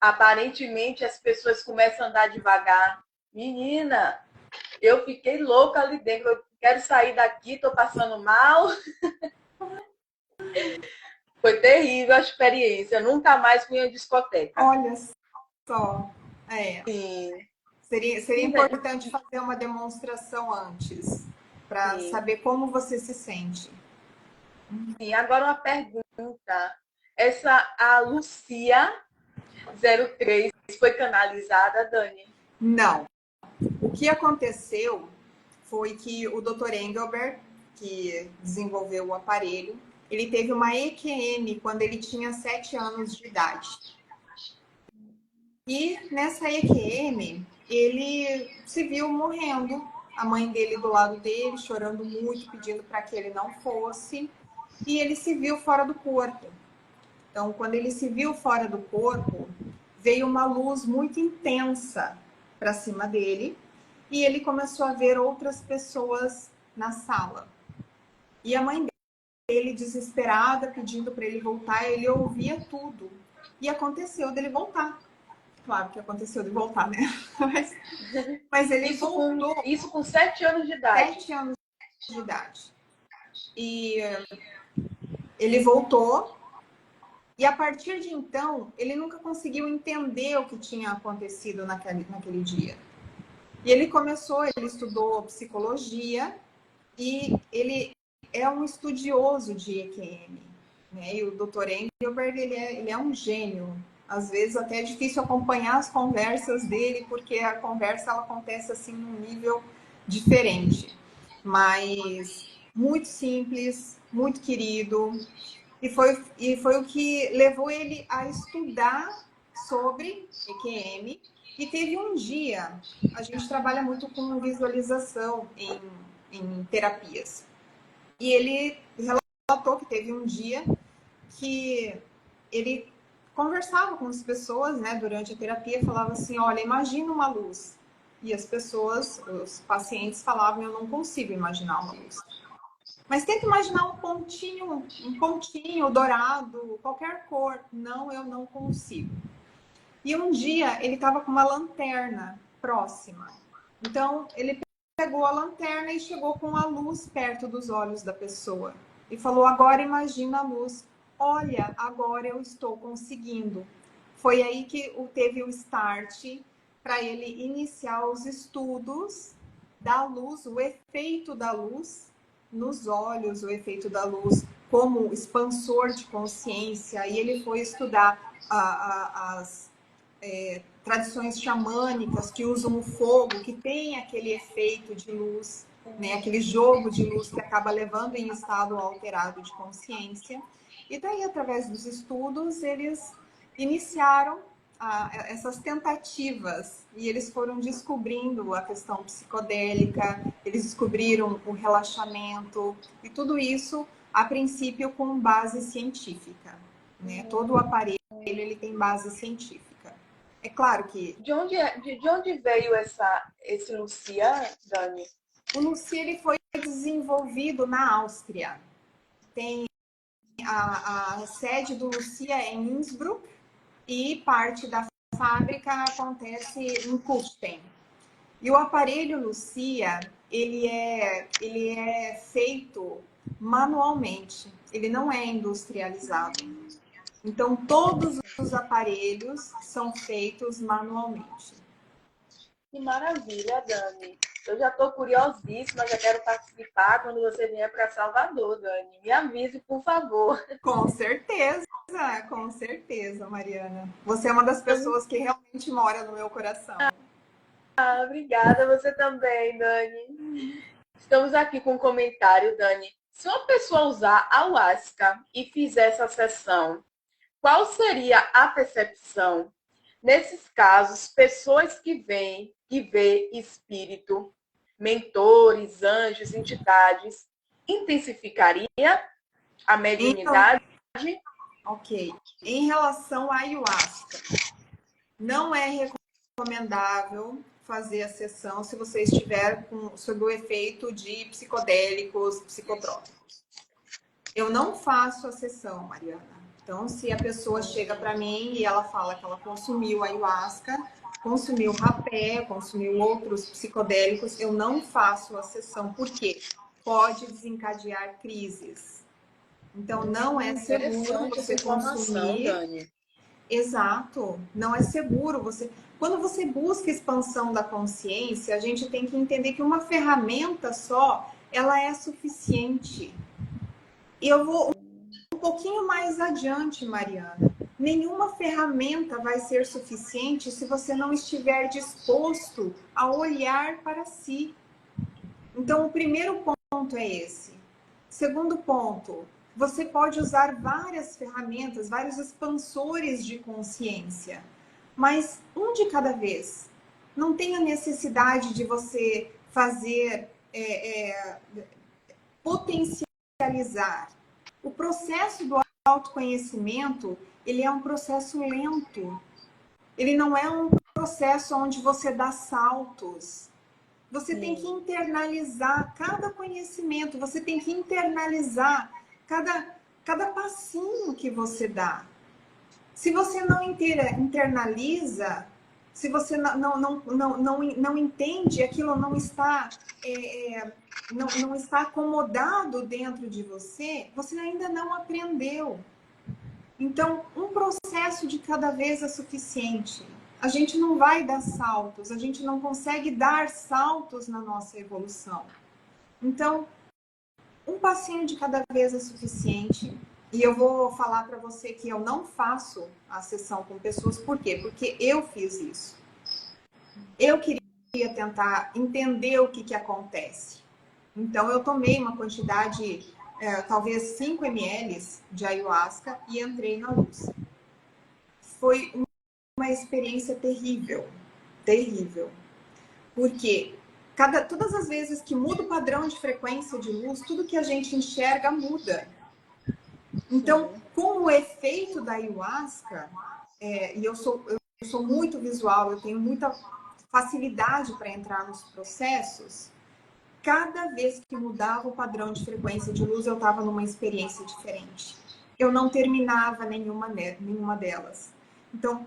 aparentemente as pessoas começam a andar devagar. Menina, eu fiquei louca ali dentro. Eu quero sair daqui, estou passando mal. Foi terrível a experiência. Eu nunca mais fui em discoteca. Olha só. Sim. Seria importante fazer uma demonstração antes, para saber como você se sente. Sim, agora uma pergunta. A Lucia 03 foi canalizada, Dani? Não. O que aconteceu foi que o Dr. Engelbert, que desenvolveu o aparelho, ele teve uma EQM quando ele tinha 7 anos de idade. E nessa EQM, ele se viu morrendo, a mãe dele do lado dele, chorando muito, pedindo para que ele não fosse, e ele se viu fora do corpo. Então, quando ele se viu fora do corpo, veio uma luz muito intensa para cima dele e ele começou a ver outras pessoas na sala. E a mãe dele, desesperada, pedindo para ele voltar, ele ouvia tudo. E aconteceu dele voltar. Claro que aconteceu de voltar, né? Mas ele voltou. Isso com 7 anos de idade. 7 anos de idade. E ele voltou. E a partir de então, ele nunca conseguiu entender o que tinha acontecido naquele dia. E ele estudou psicologia e ele é um estudioso de EQM. Né? E o Dr. Engelbert, ele é um gênio. Às vezes até é difícil acompanhar as conversas dele, porque a conversa ela acontece assim num nível diferente. Mas muito simples, muito querido. E foi o que levou ele a estudar sobre EQM. E teve um dia, a gente trabalha muito com visualização em terapias. E ele relatou que teve um dia que ele conversava com as pessoas, né, durante a terapia, falava assim, olha, imagina uma luz. E as pessoas, os pacientes falavam, eu não consigo imaginar uma luz. Mas tenta imaginar um pontinho dourado, qualquer cor. Não, eu não consigo. E um dia ele estava com uma lanterna próxima. Então ele pegou a lanterna e chegou com a luz perto dos olhos da pessoa. E falou, agora imagina a luz. Olha, agora eu estou conseguindo. Foi aí que teve o start para ele iniciar os estudos da luz, o efeito da luz nos olhos, o efeito da luz como expansor de consciência. E ele foi estudar as tradições xamânicas que usam o fogo, que tem aquele efeito de luz, né? Aquele jogo de luz que acaba levando em estado alterado de consciência. E daí, através dos estudos, eles iniciaram essas tentativas e eles foram descobrindo a questão psicodélica, eles descobriram o relaxamento, e tudo isso, a princípio, com base científica, né? Todo o aparelho ele tem base científica. É claro que... De onde veio esse Lucia, Dani? O Lucia ele foi desenvolvido na Áustria. Tem a sede do Lucia é em Innsbruck e parte da fábrica acontece em Kufstein. E o aparelho Lucia, ele é feito manualmente, ele não é industrializado. Então, todos os aparelhos são feitos manualmente. Que maravilha, Dani. Eu já estou curiosíssima, já quero participar quando você vier para Salvador, Dani. Me avise, por favor. Com certeza, Mariana. Você é uma das pessoas que realmente mora no meu coração. Ah, obrigada, você também, Dani. Estamos aqui com um comentário, Dani. Se uma pessoa usar ayahuasca e fizer essa sessão, qual seria a percepção? Nesses casos, pessoas que vê espírito, mentores, anjos, entidades, intensificaria a mediunidade? Então, ok. Em relação à ayahuasca, não é recomendável fazer a sessão se você estiver sob o efeito de psicodélicos, psicotrópicos. Eu não faço a sessão, Mariana. Então, se a pessoa chega para mim e ela fala que ela consumiu ayahuasca, consumiu rapé, consumiu outros psicodélicos, eu não faço a sessão. Por quê? Pode desencadear crises. Então, não é seguro você consumir. Dani. Exato, não é seguro. Quando você busca expansão da consciência, a gente tem que entender que uma ferramenta só, ela é suficiente. E eu vou um pouquinho mais adiante, Mariana. Nenhuma ferramenta vai ser suficiente se você não estiver disposto a olhar para si. Então, o primeiro ponto é esse. Segundo ponto, você pode usar várias ferramentas, vários expansores de consciência, mas um de cada vez. Não tem a necessidade de você fazer, potencializar. O processo do autoconhecimento, ele é um processo lento. Ele não é um processo onde você dá saltos. Você tem que internalizar cada conhecimento, você tem que internalizar cada passinho que você dá. Se você não internaliza, se você não entende, aquilo não está acomodado dentro de você, você ainda não aprendeu. Então, um processo de cada vez é suficiente. A gente não vai dar saltos, a gente não consegue dar saltos na nossa evolução. Então, um passinho de cada vez é suficiente. E eu vou falar para você que eu não faço a sessão com pessoas. Por quê? Porque eu fiz isso. Eu queria tentar entender o que acontece. Então, eu tomei uma quantidade, talvez 5 ml de ayahuasca e entrei na luz. Foi uma experiência terrível, terrível. Porque todas as vezes que muda o padrão de frequência de luz, tudo que a gente enxerga muda. Então, com o efeito da ayahuasca, e eu sou muito visual, eu tenho muita facilidade para entrar nos processos, cada vez que mudava o padrão de frequência de luz, eu estava numa experiência diferente. Eu não terminava nenhuma delas. Então,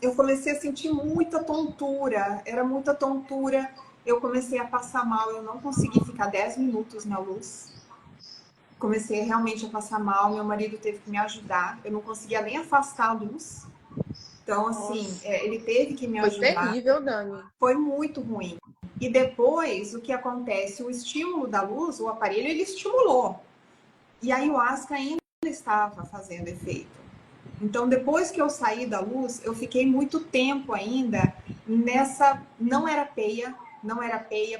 eu comecei a sentir muita tontura, era muita tontura. Eu comecei a passar mal, eu não consegui ficar 10 minutos na luz. Comecei realmente a passar mal, meu marido teve que me ajudar. Eu não conseguia nem afastar a luz. Então, assim, ele teve que me ajudar. Foi terrível, Dani. Foi muito ruim. E depois, o que acontece? O estímulo da luz, o aparelho, ele estimulou. E a ayahuasca ainda estava fazendo efeito. Então, depois que eu saí da luz, eu fiquei muito tempo ainda nessa... Não era peia,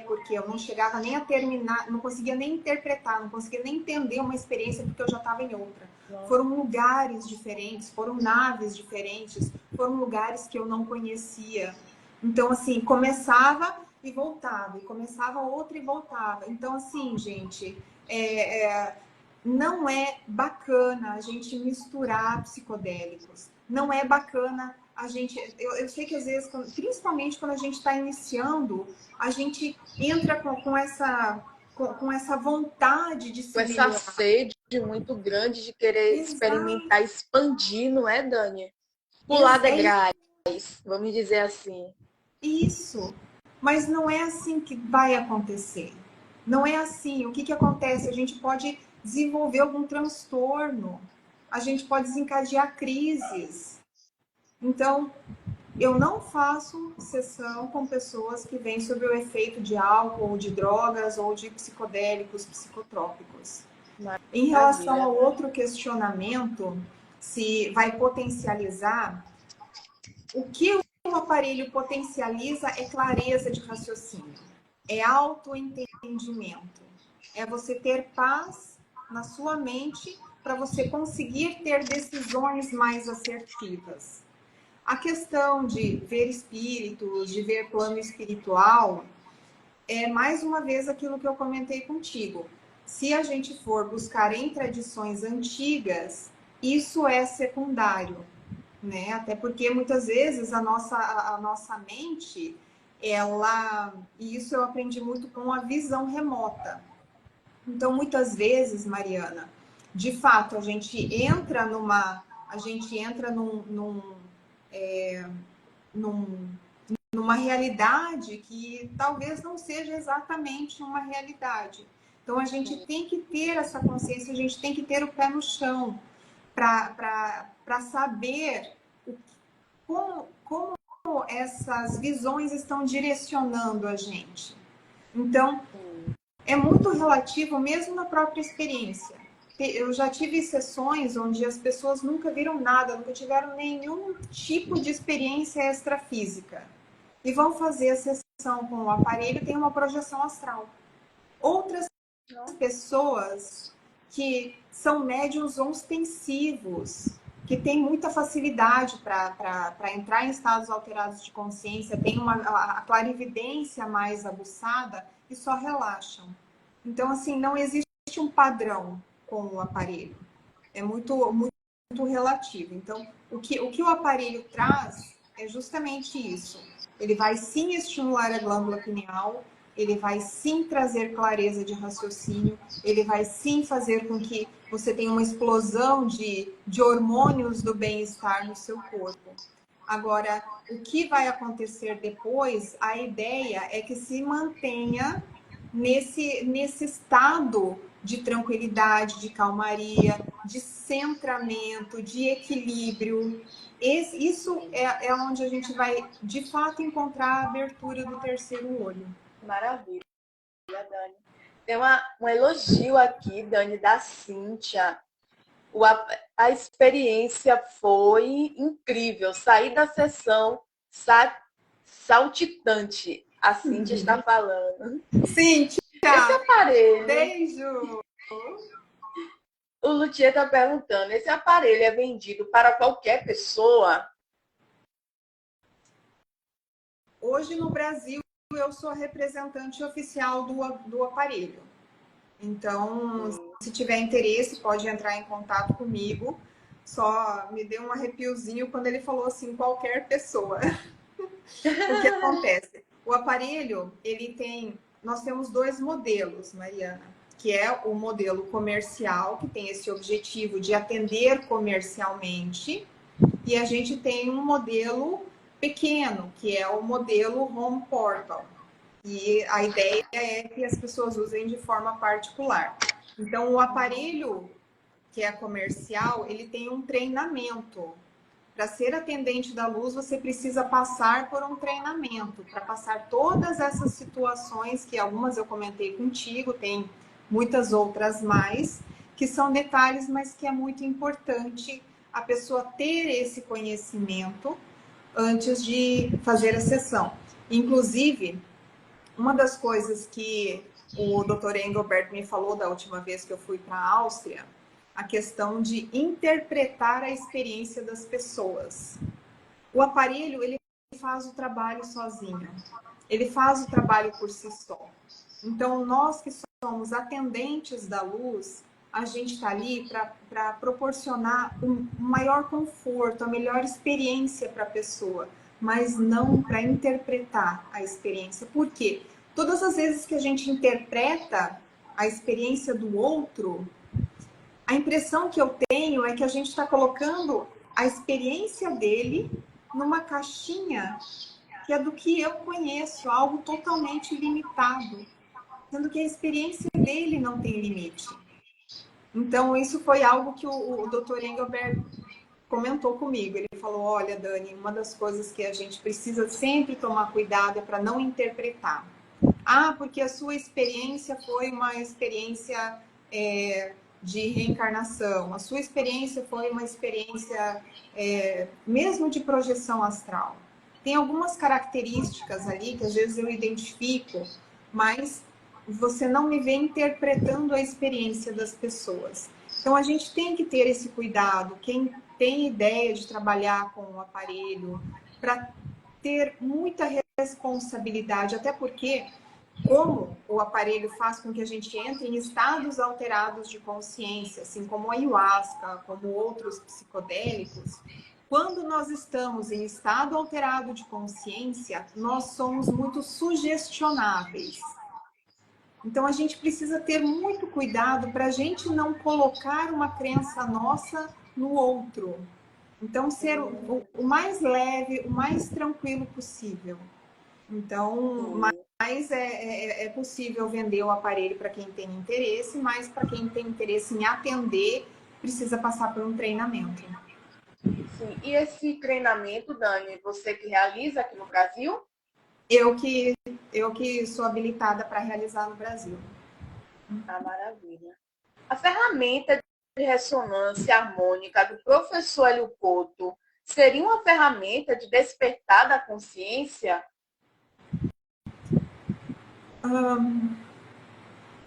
porque eu não chegava nem a terminar, não conseguia nem interpretar, não conseguia nem entender uma experiência, porque eu já estava em outra. Foram lugares diferentes, foram naves diferentes, foram lugares que eu não conhecia. Então, assim, começava e voltava, e começava outra e voltava. Então, assim, gente, não é bacana a gente misturar psicodélicos. Não é bacana a gente. Eu sei que às vezes, principalmente quando a gente está iniciando, a gente entra com essa vontade de Com se essa melhorar. sede muito grande de querer Exato. experimentar, expandir, não é, Dani? Pular É degraus, vamos dizer assim. isso. Mas não é assim que vai acontecer. Não é assim. O que, que acontece? A gente pode desenvolver algum transtorno. A gente pode desencadear crises. Então, eu não faço sessão com pessoas que vêm sob o efeito de álcool, de drogas ou de psicodélicos, psicotrópicos. Em relação Maravilha. ao outro questionamento, se vai potencializar, o que o aparelho potencializa é clareza de raciocínio, é autoentendimento, é você ter paz na sua mente para você conseguir ter decisões mais assertivas. A questão de ver espíritos, de ver plano espiritual, é mais uma vez aquilo que eu comentei contigo. Se a gente for buscar em tradições antigas, isso é secundário, né? Até porque muitas vezes a nossa mente, ela, e isso eu aprendi muito com a visão remota. Então, muitas vezes, Mariana, de fato, a gente entra num, numa realidade que talvez não seja exatamente uma realidade. Então, a gente tem que ter essa consciência, a gente tem que ter o pé no chão para saber como essas visões estão direcionando a gente. Então, é muito relativo mesmo na própria experiência. Eu já tive sessões onde as pessoas nunca viram nada, nunca tiveram nenhum tipo de experiência extrafísica. E vão fazer a sessão com o aparelho, tem uma projeção astral. Outras pessoas que são médiums ostensivos, que têm muita facilidade para entrar em estados alterados de consciência, têm a clarividência mais aguçada e só relaxam. Então, assim, não existe um padrão com o aparelho. É muito relativo. Então, o que o aparelho traz é justamente isso. Ele vai sim estimular a glândula pineal, ele vai sim trazer clareza de raciocínio, ele vai sim fazer com que você tenha uma explosão de hormônios do bem-estar no seu corpo. Agora, o que vai acontecer depois, a ideia é que se mantenha nesse estado de tranquilidade, de calmaria, de centramento, de equilíbrio. Isso é onde a gente vai, de fato, encontrar a abertura do terceiro olho. Maravilha, Dani. Tem um elogio aqui, Dani, da Cíntia. A experiência foi incrível. Saí da sessão saltitante. A Cíntia está falando. Cíntia, Esse aparelho, beijo! o Luthier está perguntando, esse aparelho é vendido para qualquer pessoa? Hoje no Brasil eu sou representante oficial do aparelho. Então, se tiver interesse, pode entrar em contato comigo. Só me deu um arrepiozinho quando ele falou assim, qualquer pessoa. O que acontece? O aparelho, nós temos dois modelos, Mariana, que é o modelo comercial, que tem esse objetivo de atender comercialmente, e a gente tem um modelo pequeno, que é o modelo Home Portal. E a ideia é que as pessoas usem de forma particular. Então, o aparelho que é comercial, ele tem um treinamento. Para ser atendente da luz, você precisa passar por um treinamento, para passar todas essas situações, que algumas eu comentei contigo, tem muitas outras mais, que são detalhes, mas que é muito importante a pessoa ter esse conhecimento antes de fazer a sessão. Inclusive, uma das coisas que o Dr. Engelbert me falou da última vez que eu fui para a Áustria, a questão de interpretar a experiência das pessoas. O aparelho, ele faz o trabalho sozinho. Ele faz o trabalho por si só. Então, nós que somos atendentes da luz, a gente está ali para proporcionar um maior conforto, a melhor experiência para a pessoa, mas não para interpretar a experiência. Por quê? Todas as vezes que a gente interpreta a experiência do outro, a impressão que eu tenho é que a gente está colocando a experiência dele numa caixinha que é do que eu conheço, algo totalmente limitado, sendo que a experiência dele não tem limite. Então, isso foi algo que o Dr. Engelbert comentou comigo. Ele falou, olha, Dani, uma das coisas que a gente precisa sempre tomar cuidado é para não interpretar. Ah, porque a sua experiência foi uma experiência de reencarnação. A sua experiência foi uma experiência mesmo de projeção astral. Tem algumas características ali que às vezes eu identifico, mas você não me vê interpretando a experiência das pessoas. Então, a gente tem que ter esse cuidado. Quem tem ideia de trabalhar com o aparelho, para ter muita responsabilidade, até porque, como o aparelho faz com que a gente entre em estados alterados de consciência, assim como a ayahuasca, como outros psicodélicos, quando nós estamos em estado alterado de consciência, nós somos muito sugestionáveis. Então, a gente precisa ter muito cuidado para a gente não colocar uma crença nossa no outro. Então, ser o mais leve, o mais tranquilo possível. Então, mas é possível vender o aparelho para quem tem interesse, mas para quem tem interesse em atender, precisa passar por um treinamento. Sim. E esse treinamento, Dani, você que realiza aqui no Brasil? Eu que sou habilitada para realizar no Brasil. Ah, maravilha. A ferramenta de ressonância harmônica do professor Hélio Couto seria uma ferramenta de despertar da consciência?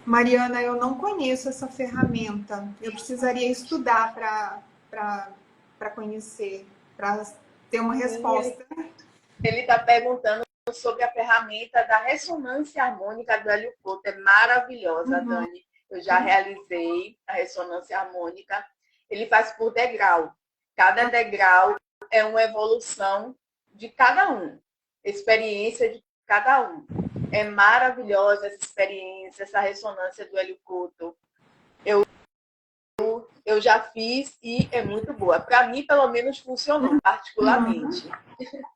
Mariana, eu não conheço essa ferramenta. Eu precisaria estudar para conhecer, para ter uma resposta. Ele está perguntando sobre a ferramenta da ressonância harmônica do Hélio Couto. É maravilhosa, Dani. Eu já realizei a ressonância harmônica. Ele faz por degrau. Cada degrau é uma evolução de cada um, experiência de cada um. É maravilhosa essa experiência, essa ressonância do Hélio Couto. Eu já fiz e é muito boa. Para mim, pelo menos, funcionou, particularmente.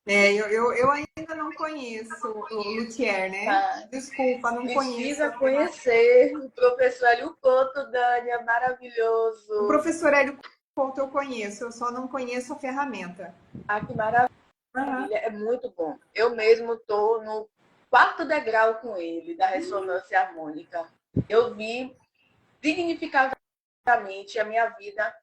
Eu ainda não conheço o Luthier, né? Desculpa, não conheço. Precisa conhecer o professor Hélio Couto, Dani, é maravilhoso. O professor Hélio Couto eu conheço, eu só não conheço a ferramenta. Ah, que maravilha, é muito bom. Eu mesmo estou no 4º degrau com ele, da ressonância harmônica. Eu vi significativamente a minha vida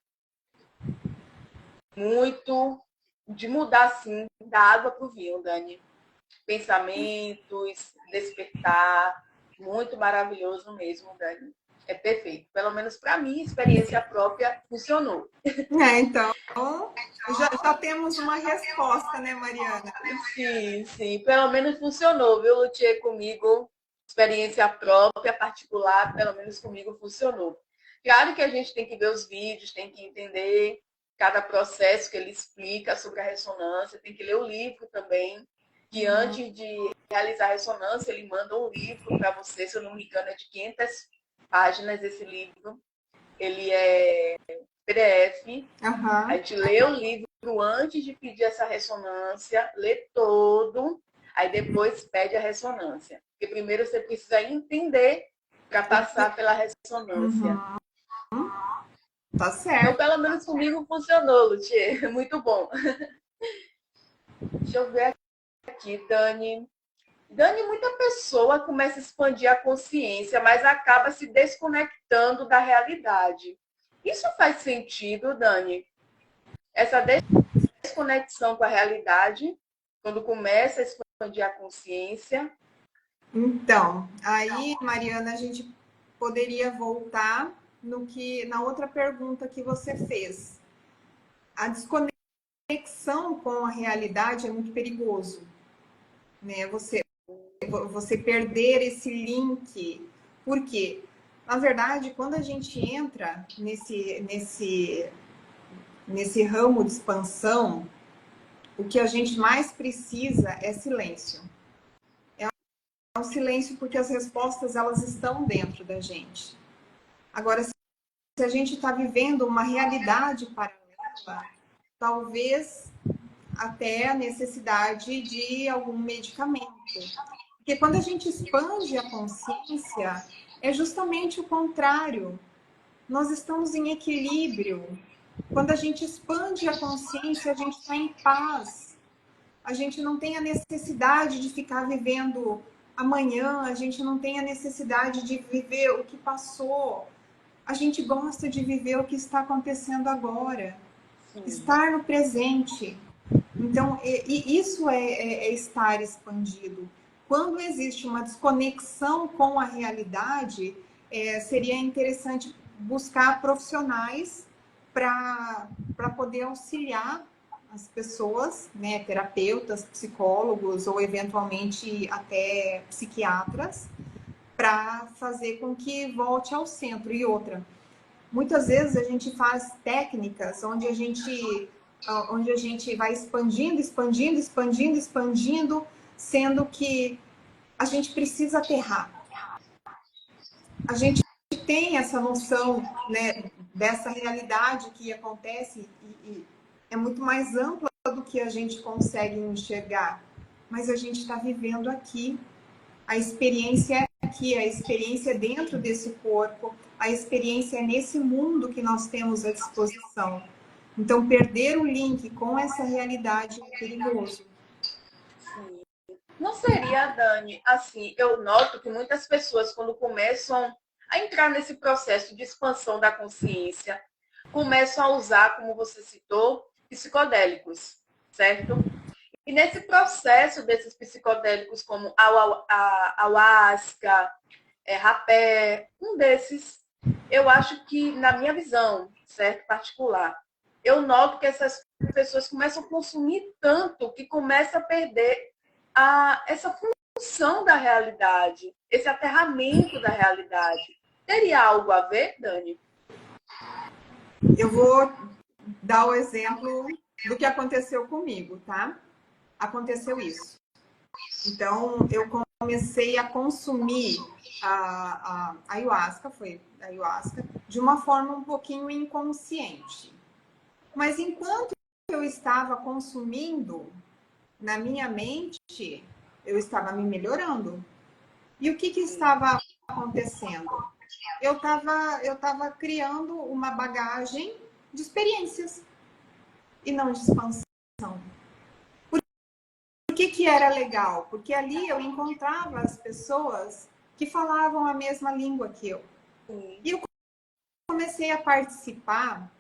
muito de mudar, assim, da água para o vinho, Dani. Pensamentos, despertar, muito maravilhoso mesmo, Dani. É perfeito. Pelo menos para mim, experiência própria funcionou. Então, já temos uma resposta, né, Mariana? Sim, sim. Pelo menos funcionou, viu, Luthier, comigo? Experiência própria, particular, pelo menos comigo funcionou. Claro que a gente tem que ver os vídeos, tem que entender cada processo que ele explica sobre a ressonância, tem que ler o livro também, que antes de realizar a ressonância, ele manda um livro para você, se eu não me engano, é de 500 páginas esse livro. Ele é PDF. A gente lê o livro antes de pedir essa ressonância, lê todo, aí depois pede a ressonância. Porque primeiro você precisa entender para passar pela ressonância. Tá certo. Então, pelo menos comigo funcionou, Luthier. Muito bom. Deixa eu ver aqui, Dani. Dani, muita pessoa começa a expandir a consciência, mas acaba se desconectando da realidade. Isso faz sentido, Dani? Essa desconexão com a realidade, quando começa a expandir a consciência? Então, aí, Mariana, a gente poderia voltar na outra pergunta que você fez. A desconexão desconexão com a realidade é muito perigoso, né? Você perder esse link. Por quê? Na verdade, quando a gente entra nesse ramo de expansão, o que a gente mais precisa é silêncio. É um silêncio porque as respostas, elas estão dentro da gente. Agora, se a gente está vivendo uma realidade paralela, talvez até a necessidade de algum medicamento. Porque quando a gente expande a consciência, é justamente o contrário. Nós estamos em equilíbrio. Quando a gente expande a consciência, a gente está em paz. A gente não tem a necessidade de ficar vivendo amanhã, a gente não tem a necessidade de viver o que passou. A gente gosta de viver o que está acontecendo agora. Sim. Estar no presente. Então, isso é estar expandido. Quando existe uma desconexão com a realidade, seria interessante buscar profissionais para poder auxiliar as pessoas, né, terapeutas, psicólogos ou eventualmente até psiquiatras, para fazer com que volte ao centro. E outra, muitas vezes a gente faz técnicas onde a gente vai expandindo, expandindo, expandindo, expandindo, sendo que a gente precisa aterrar. A gente tem essa noção, né, dessa realidade que acontece e é muito mais ampla do que a gente consegue enxergar, mas a gente está vivendo aqui. A experiência é aqui, a experiência é dentro desse corpo, a experiência é nesse mundo que nós temos à disposição. Então, perder o link com essa realidade é perigoso. Sim. Não seria, Dani, assim, eu noto que muitas pessoas, quando começam a entrar nesse processo de expansão da consciência, começam a usar, como você citou, psicodélicos, certo? E nesse processo desses psicodélicos, como a ayahuasca, rapé, um desses, eu acho que, na minha visão, certo, particular, eu noto que essas pessoas começam a consumir tanto que começa a perder essa função da realidade, esse aterramento da realidade. Teria algo a ver, Dani? Eu vou dar o exemplo do que aconteceu comigo, tá? Aconteceu isso. Então, eu comecei a consumir a ayahuasca, de uma forma um pouquinho inconsciente. Mas enquanto eu estava consumindo, na minha mente, eu estava me melhorando. E o que estava acontecendo? Eu estava criando uma bagagem de experiências e não de expansão. Por que era legal? Porque ali eu encontrava as pessoas que falavam a mesma língua que eu. E eu comecei a participar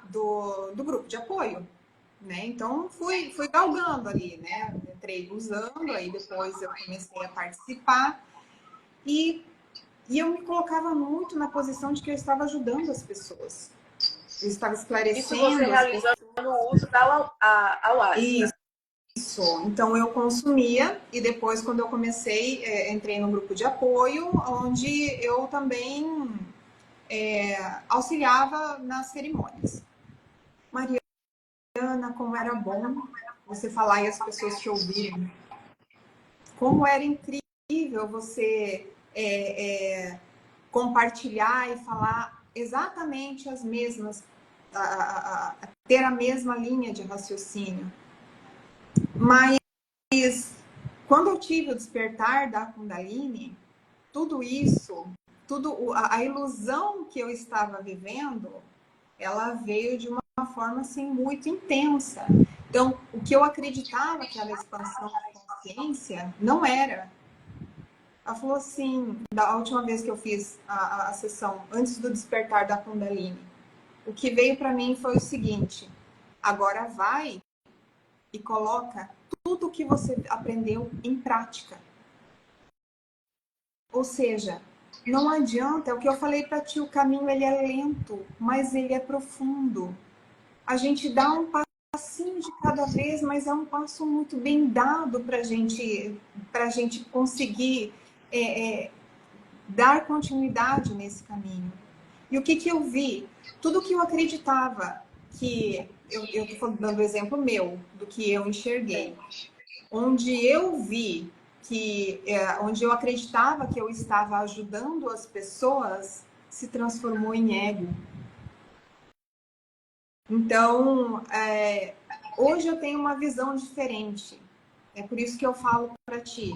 do grupo de apoio, né? Então fui galgando ali, né? Entrei usando, aí depois eu comecei a participar e eu me colocava muito na posição de que eu estava ajudando as pessoas. Eu estava esclarecendo. Isso você realizando o uso da ayahuasca. Isso. Então eu consumia e depois, quando eu comecei, entrei no grupo de apoio, onde eu também auxiliava nas cerimônias. Mariana, como era bom você falar e as pessoas te ouvirem. Como era incrível você compartilhar e falar exatamente as mesmas, ter a mesma linha de raciocínio. Mas quando eu tive o despertar da Kundalini, tudo isso, a ilusão que eu estava vivendo, ela veio de uma forma assim muito intensa. Então, o que eu acreditava que era expansão da consciência, não era. Ela falou assim, da última vez que eu fiz a sessão, antes do despertar da Kundalini, o que veio para mim foi o seguinte: agora vai e coloca tudo o que você aprendeu em prática. Ou seja, não adianta, é o que eu falei para ti, o caminho ele é lento, mas ele é profundo. A gente dá um cada vez, mas é um passo muito bem dado para a gente conseguir dar continuidade nesse caminho. E o que eu vi? Tudo que eu acreditava que... Eu estou dando exemplo meu, do que eu enxerguei. Onde eu vi onde eu acreditava que eu estava ajudando as pessoas, se transformou em ego. Então, hoje eu tenho uma visão diferente. É por isso que eu falo para ti.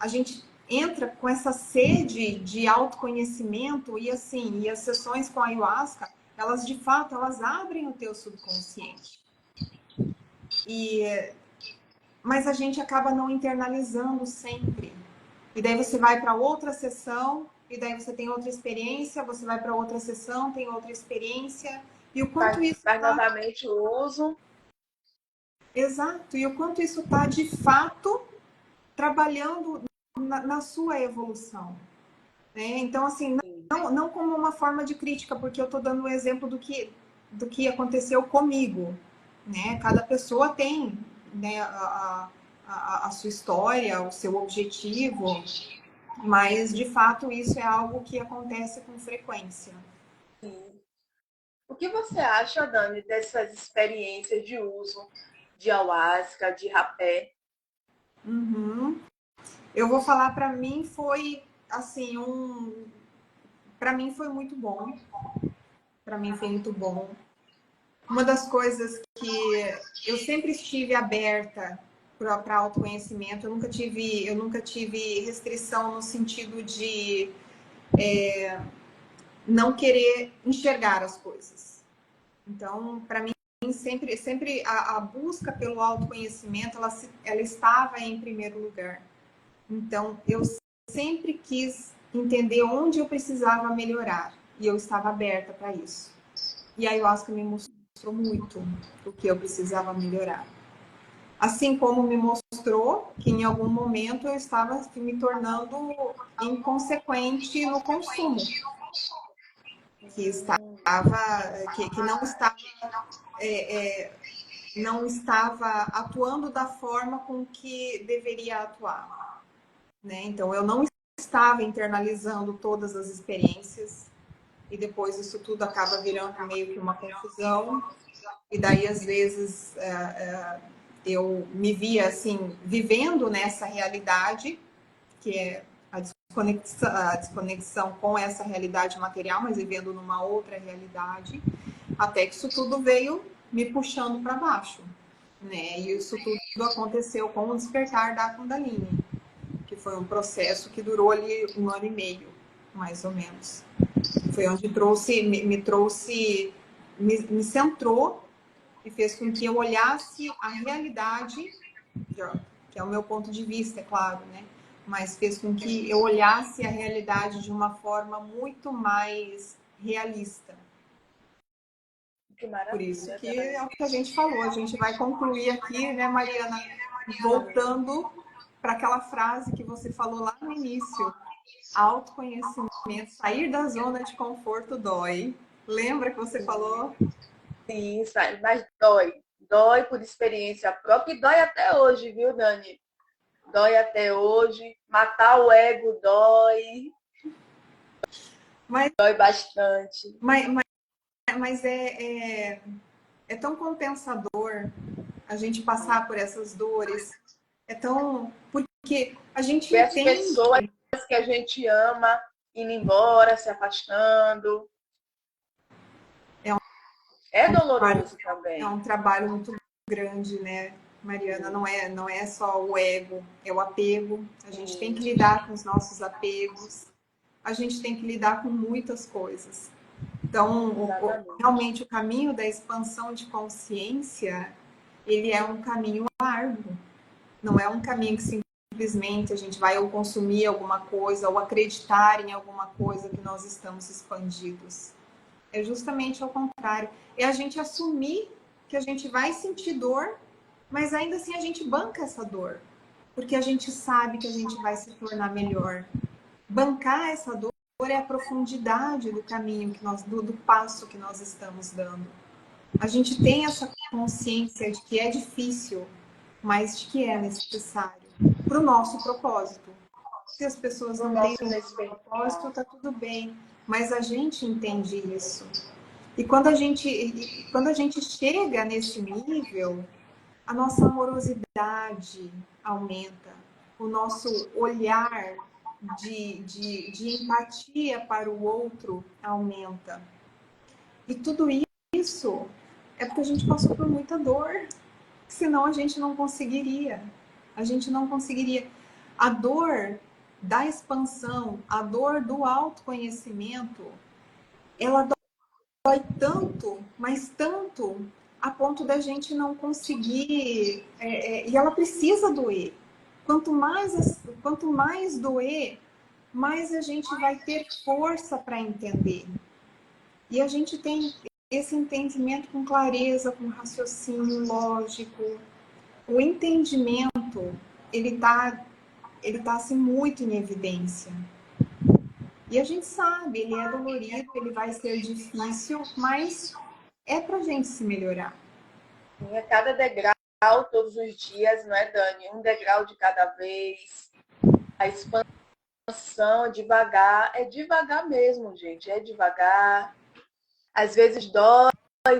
A gente entra com essa sede de autoconhecimento e assim, e as sessões com a ayahuasca, elas de fato, elas abrem o teu subconsciente. Mas a gente acaba não internalizando sempre. E daí você vai para outra sessão, e daí você tem outra experiência, você vai para outra sessão, tem outra experiência. E o quanto isso faz novamente o uso. Exato. E o quanto isso está, de fato, trabalhando na sua evolução. Né? Então, assim, não como uma forma de crítica, porque eu estou dando um exemplo do que aconteceu comigo. Né? Cada pessoa tem, né, a sua história, o seu objetivo, mas, de fato, isso é algo que acontece com frequência. Sim. O que você acha, Dani, dessas experiências de uso de ayahuasca, de rapé? Uhum. Eu vou falar, para mim foi assim, para mim foi muito bom. Para mim foi muito bom. Uma das coisas que eu sempre estive aberta para autoconhecimento, eu nunca tive restrição no sentido de não querer enxergar as coisas. Então, para mim, sempre a busca pelo autoconhecimento, ela estava em primeiro lugar. Então, eu sempre quis entender onde eu precisava melhorar. E eu estava aberta para isso. E a ayahuasca me mostrou muito o que eu precisava melhorar. Assim como me mostrou que em algum momento eu estava me tornando inconsequente no consumo. Que não estava atuando da forma com que deveria atuar. Né? Então, eu não estava internalizando todas as experiências e depois isso tudo acaba virando meio que uma confusão. E daí, às vezes, eu me via assim, vivendo nessa realidade, que é a desconexão com essa realidade material, mas vivendo numa outra realidade, até que isso tudo veio me puxando para baixo. Né? E isso tudo aconteceu com o despertar da Kundalini, que foi um processo que durou ali 1 ano e meio, mais ou menos. Foi onde me centrou e fez com que eu olhasse a realidade, que é o meu ponto de vista, é claro, né? Mas fez com que eu olhasse a realidade de uma forma muito mais realista. Que maravilha. Por isso que é o que a gente falou, a gente vai concluir aqui, né, Mariana, voltando para aquela frase que você falou lá no início: autoconhecimento, sair da zona de conforto dói. Lembra que você falou? Sim, mas dói. Dói por experiência própria e dói até hoje, viu, Dani? Dói até hoje. Matar o ego dói. Dói bastante. Mas é tão compensador a gente passar por essas dores. É tão... Porque a gente Ver as entende... pessoas que a gente ama indo embora, se afastando. É doloroso também. É um trabalho muito grande, né, Mariana? Não é só o ego, é o apego. A gente tem que lidar com os nossos apegos. A gente tem que lidar com muitas coisas. Então, realmente, o caminho da expansão de consciência, ele é um caminho árduo. Não é um caminho que simplesmente a gente vai ou consumir alguma coisa ou acreditar em alguma coisa que nós estamos expandidos. É justamente ao contrário. É a gente assumir que a gente vai sentir dor, mas ainda assim a gente banca essa dor. Porque a gente sabe que a gente vai se tornar melhor. Bancar essa dor é a profundidade do caminho, do passo que nós estamos dando. A gente tem essa consciência de que é difícil, mas de que é necessário para o nosso propósito. Se as pessoas Pro não têm nosso o mesmo propósito, despertar. está tudo bem, mas a gente entende isso. E quando a gente chega nesse nível, a nossa amorosidade aumenta, o nosso olhar de empatia para o outro aumenta. E tudo isso é porque a gente passou por muita dor, senão a gente não conseguiria. A gente não conseguiria. A dor da expansão, a dor do autoconhecimento, ela dói tanto, mas tanto, a ponto da gente não conseguir. E ela precisa doer. Quanto mais doer, mais a gente vai ter força para entender. E a gente tem esse entendimento com clareza, com raciocínio lógico. O entendimento, ele tá assim, muito em evidência. E a gente sabe, ele é dolorido, ele vai ser difícil, mas é pra gente se melhorar. E a cada degrau, todos os dias, não é, Dani? Um degrau de cada vez. A expansão, é devagar mesmo, gente. É devagar. Às vezes dói,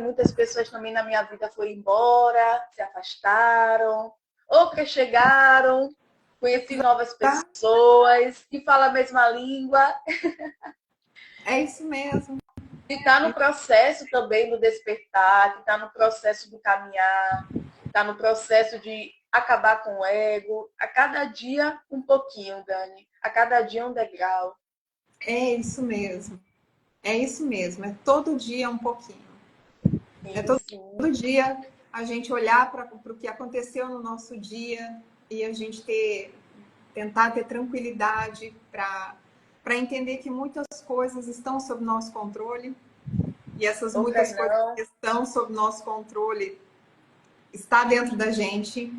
muitas pessoas também na minha vida foram embora, se afastaram, outras chegaram, conheci novas Tá? pessoas que falam a mesma língua. É isso mesmo. Que está no processo também do despertar, que está no processo do caminhar, está no processo de acabar com o ego. A cada dia um pouquinho, Dani. A cada dia um degrau. É isso mesmo. É isso mesmo. É todo dia um pouquinho. É Sim, todo sim. dia a gente olhar para o que aconteceu no nosso dia e a gente tentar ter tranquilidade para entender que muitas coisas estão sob nosso controle e essas muitas Outras coisas não. que estão sob nosso controle está dentro da gente.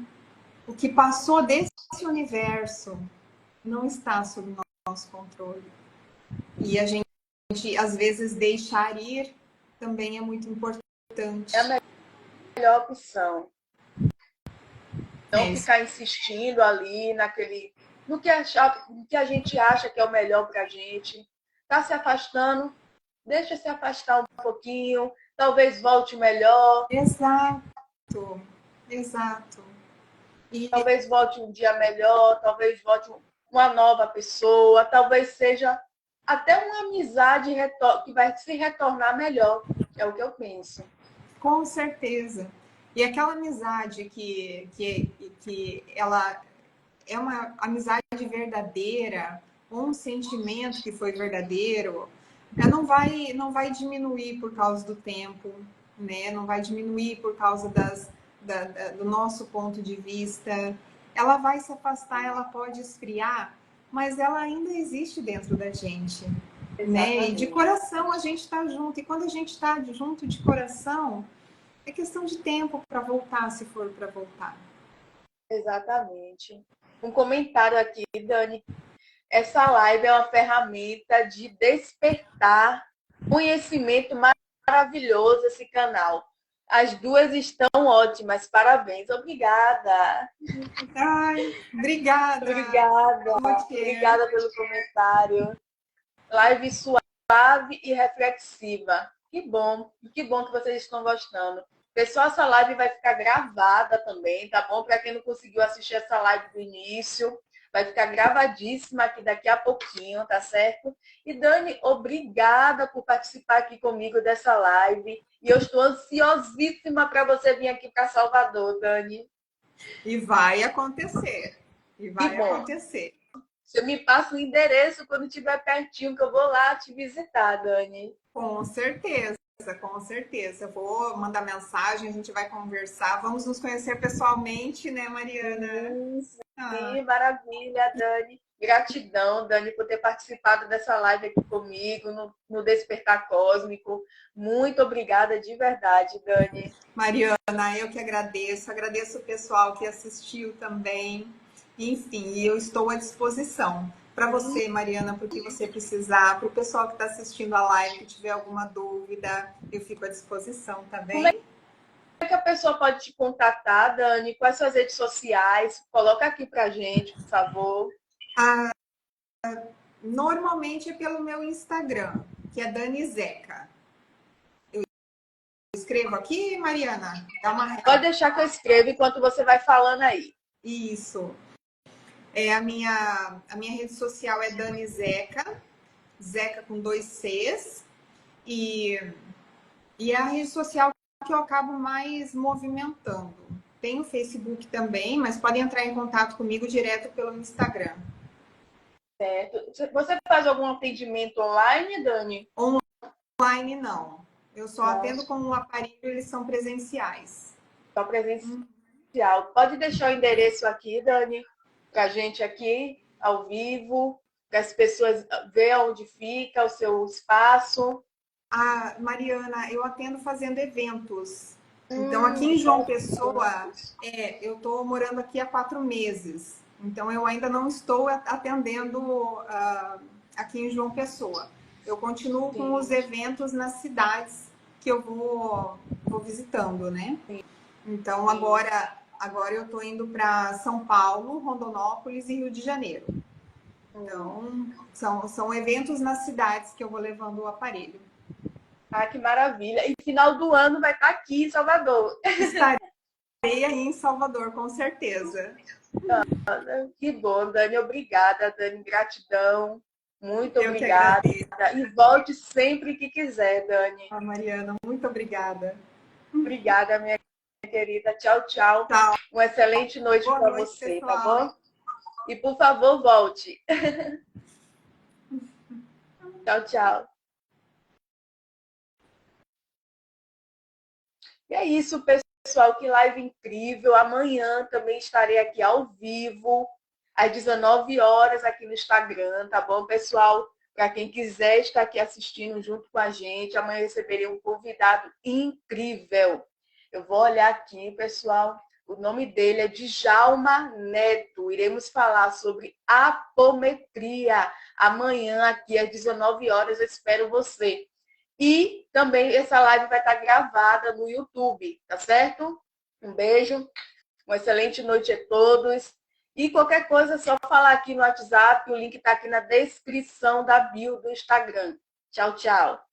O que passou desse universo não está sob nosso controle. E a gente, às vezes, deixar ir também é muito É a importante. melhor opção. Não É isso. ficar insistindo ali naquele. No que a gente acha que é o melhor para a gente. Está se afastando, deixa se afastar um pouquinho, talvez volte melhor, Exato, exato. E talvez volte um dia melhor, talvez volte uma nova pessoa, talvez seja até uma amizade que vai se retornar melhor. É o que eu penso. com certeza. E aquela amizade que ela é uma amizade verdadeira, ou um sentimento que foi verdadeiro, não vai diminuir por causa do tempo, né? Não vai diminuir por causa do nosso ponto de vista. Ela vai se afastar, ela pode esfriar, mas ela ainda existe dentro da gente, né? E de Exatamente. coração a gente está junto. E quando a gente está junto de coração, é questão de tempo para voltar, se for para voltar. Exatamente. Um comentário aqui, Dani. Essa live é uma ferramenta de despertar conhecimento maravilhoso esse canal. As duas estão ótimas, parabéns. Obrigada. Ai, obrigada, Obrigada. Gautier. Obrigada pelo comentário. Live suave e reflexiva. Que bom que vocês estão gostando. Pessoal, essa live vai ficar gravada também, tá bom? Para quem não conseguiu assistir essa live do início, vai ficar gravadíssima aqui daqui a pouquinho, tá certo? E Dani, obrigada por participar aqui comigo dessa live. E eu estou ansiosíssima para você vir aqui para Salvador, Dani. E vai acontecer. E Que vai bom. acontecer. Você me passa o endereço quando estiver pertinho, que eu vou lá te visitar, Dani. Com certeza, com certeza. Eu vou mandar mensagem, a gente vai conversar. Vamos nos conhecer pessoalmente, né, Mariana? Sim, Ah, sim, maravilha, Dani. Gratidão, Dani, por ter participado dessa live aqui comigo no Despertar Cósmico. Muito obrigada de verdade, Dani. Mariana, eu que agradeço. Agradeço o pessoal que assistiu também. Enfim, eu estou à disposição. para você, Mariana, para o que você precisar, para o pessoal que está assistindo a live, que tiver alguma dúvida, eu fico à disposição, tá Como é bem? que a pessoa pode te contatar, Dani? Quais suas redes sociais? Coloca aqui pra gente, por favor. Normalmente é pelo meu Instagram, que é Dani Zeca. Eu escrevo aqui, Mariana? Dá uma Pode real. deixar que eu escreva enquanto você vai falando aí. Isso. A minha rede social é Dani Zeca, Zeca com 2 Cs. E, e é a rede social que eu acabo mais movimentando. Tem o Facebook também, mas podem entrar em contato comigo direto pelo Instagram. Certo. Você faz algum atendimento online, Dani? Online não. Eu só Não, atendo com o aparelho, eles são presenciais. só presencial. Pode deixar o endereço aqui, Dani, pra gente aqui, ao vivo, para as pessoas verem onde fica o seu espaço. Ah, Mariana, eu atendo fazendo eventos. Então, aqui em João Faz Pessoa, eventos. eu estou morando aqui há 4 meses. Então, eu ainda não estou atendendo aqui em João Pessoa. Eu continuo com os Sim, eventos nas cidades que eu vou visitando, né? Então, sim. agora eu estou indo para São Paulo, Rondonópolis e Rio de Janeiro. Hum. Então, são eventos nas cidades que eu vou levando o aparelho. Ah, que maravilha. E final do ano vai estar aqui em Salvador. Estarei aí em Salvador, com certeza. Que bom, Dani. Obrigada, Dani. Gratidão. Muito Eu que obrigada. agradeço, E volte sempre que quiser, Dani. Mariana. Muito obrigada. Obrigada, minha querida. Tchau, tchau. Tchau. Uma excelente noite Boa para noite, você, tá pessoal. bom? E, por favor, volte. Tchau, tchau. E é isso, pessoal. Que live incrível. Amanhã também estarei aqui ao vivo, às 19 horas, aqui no Instagram, tá bom, pessoal? Para quem quiser estar aqui assistindo junto com a gente, amanhã receberei um convidado incrível. Eu vou olhar aqui, pessoal. O nome dele é Djalma Neto. Iremos falar sobre apometria. Amanhã, aqui às 19 horas, eu espero você. E também essa live vai estar gravada no YouTube, tá certo? Um beijo, uma excelente noite a todos. E qualquer coisa é só falar aqui no WhatsApp, o link está aqui na descrição da bio do Instagram. Tchau, tchau.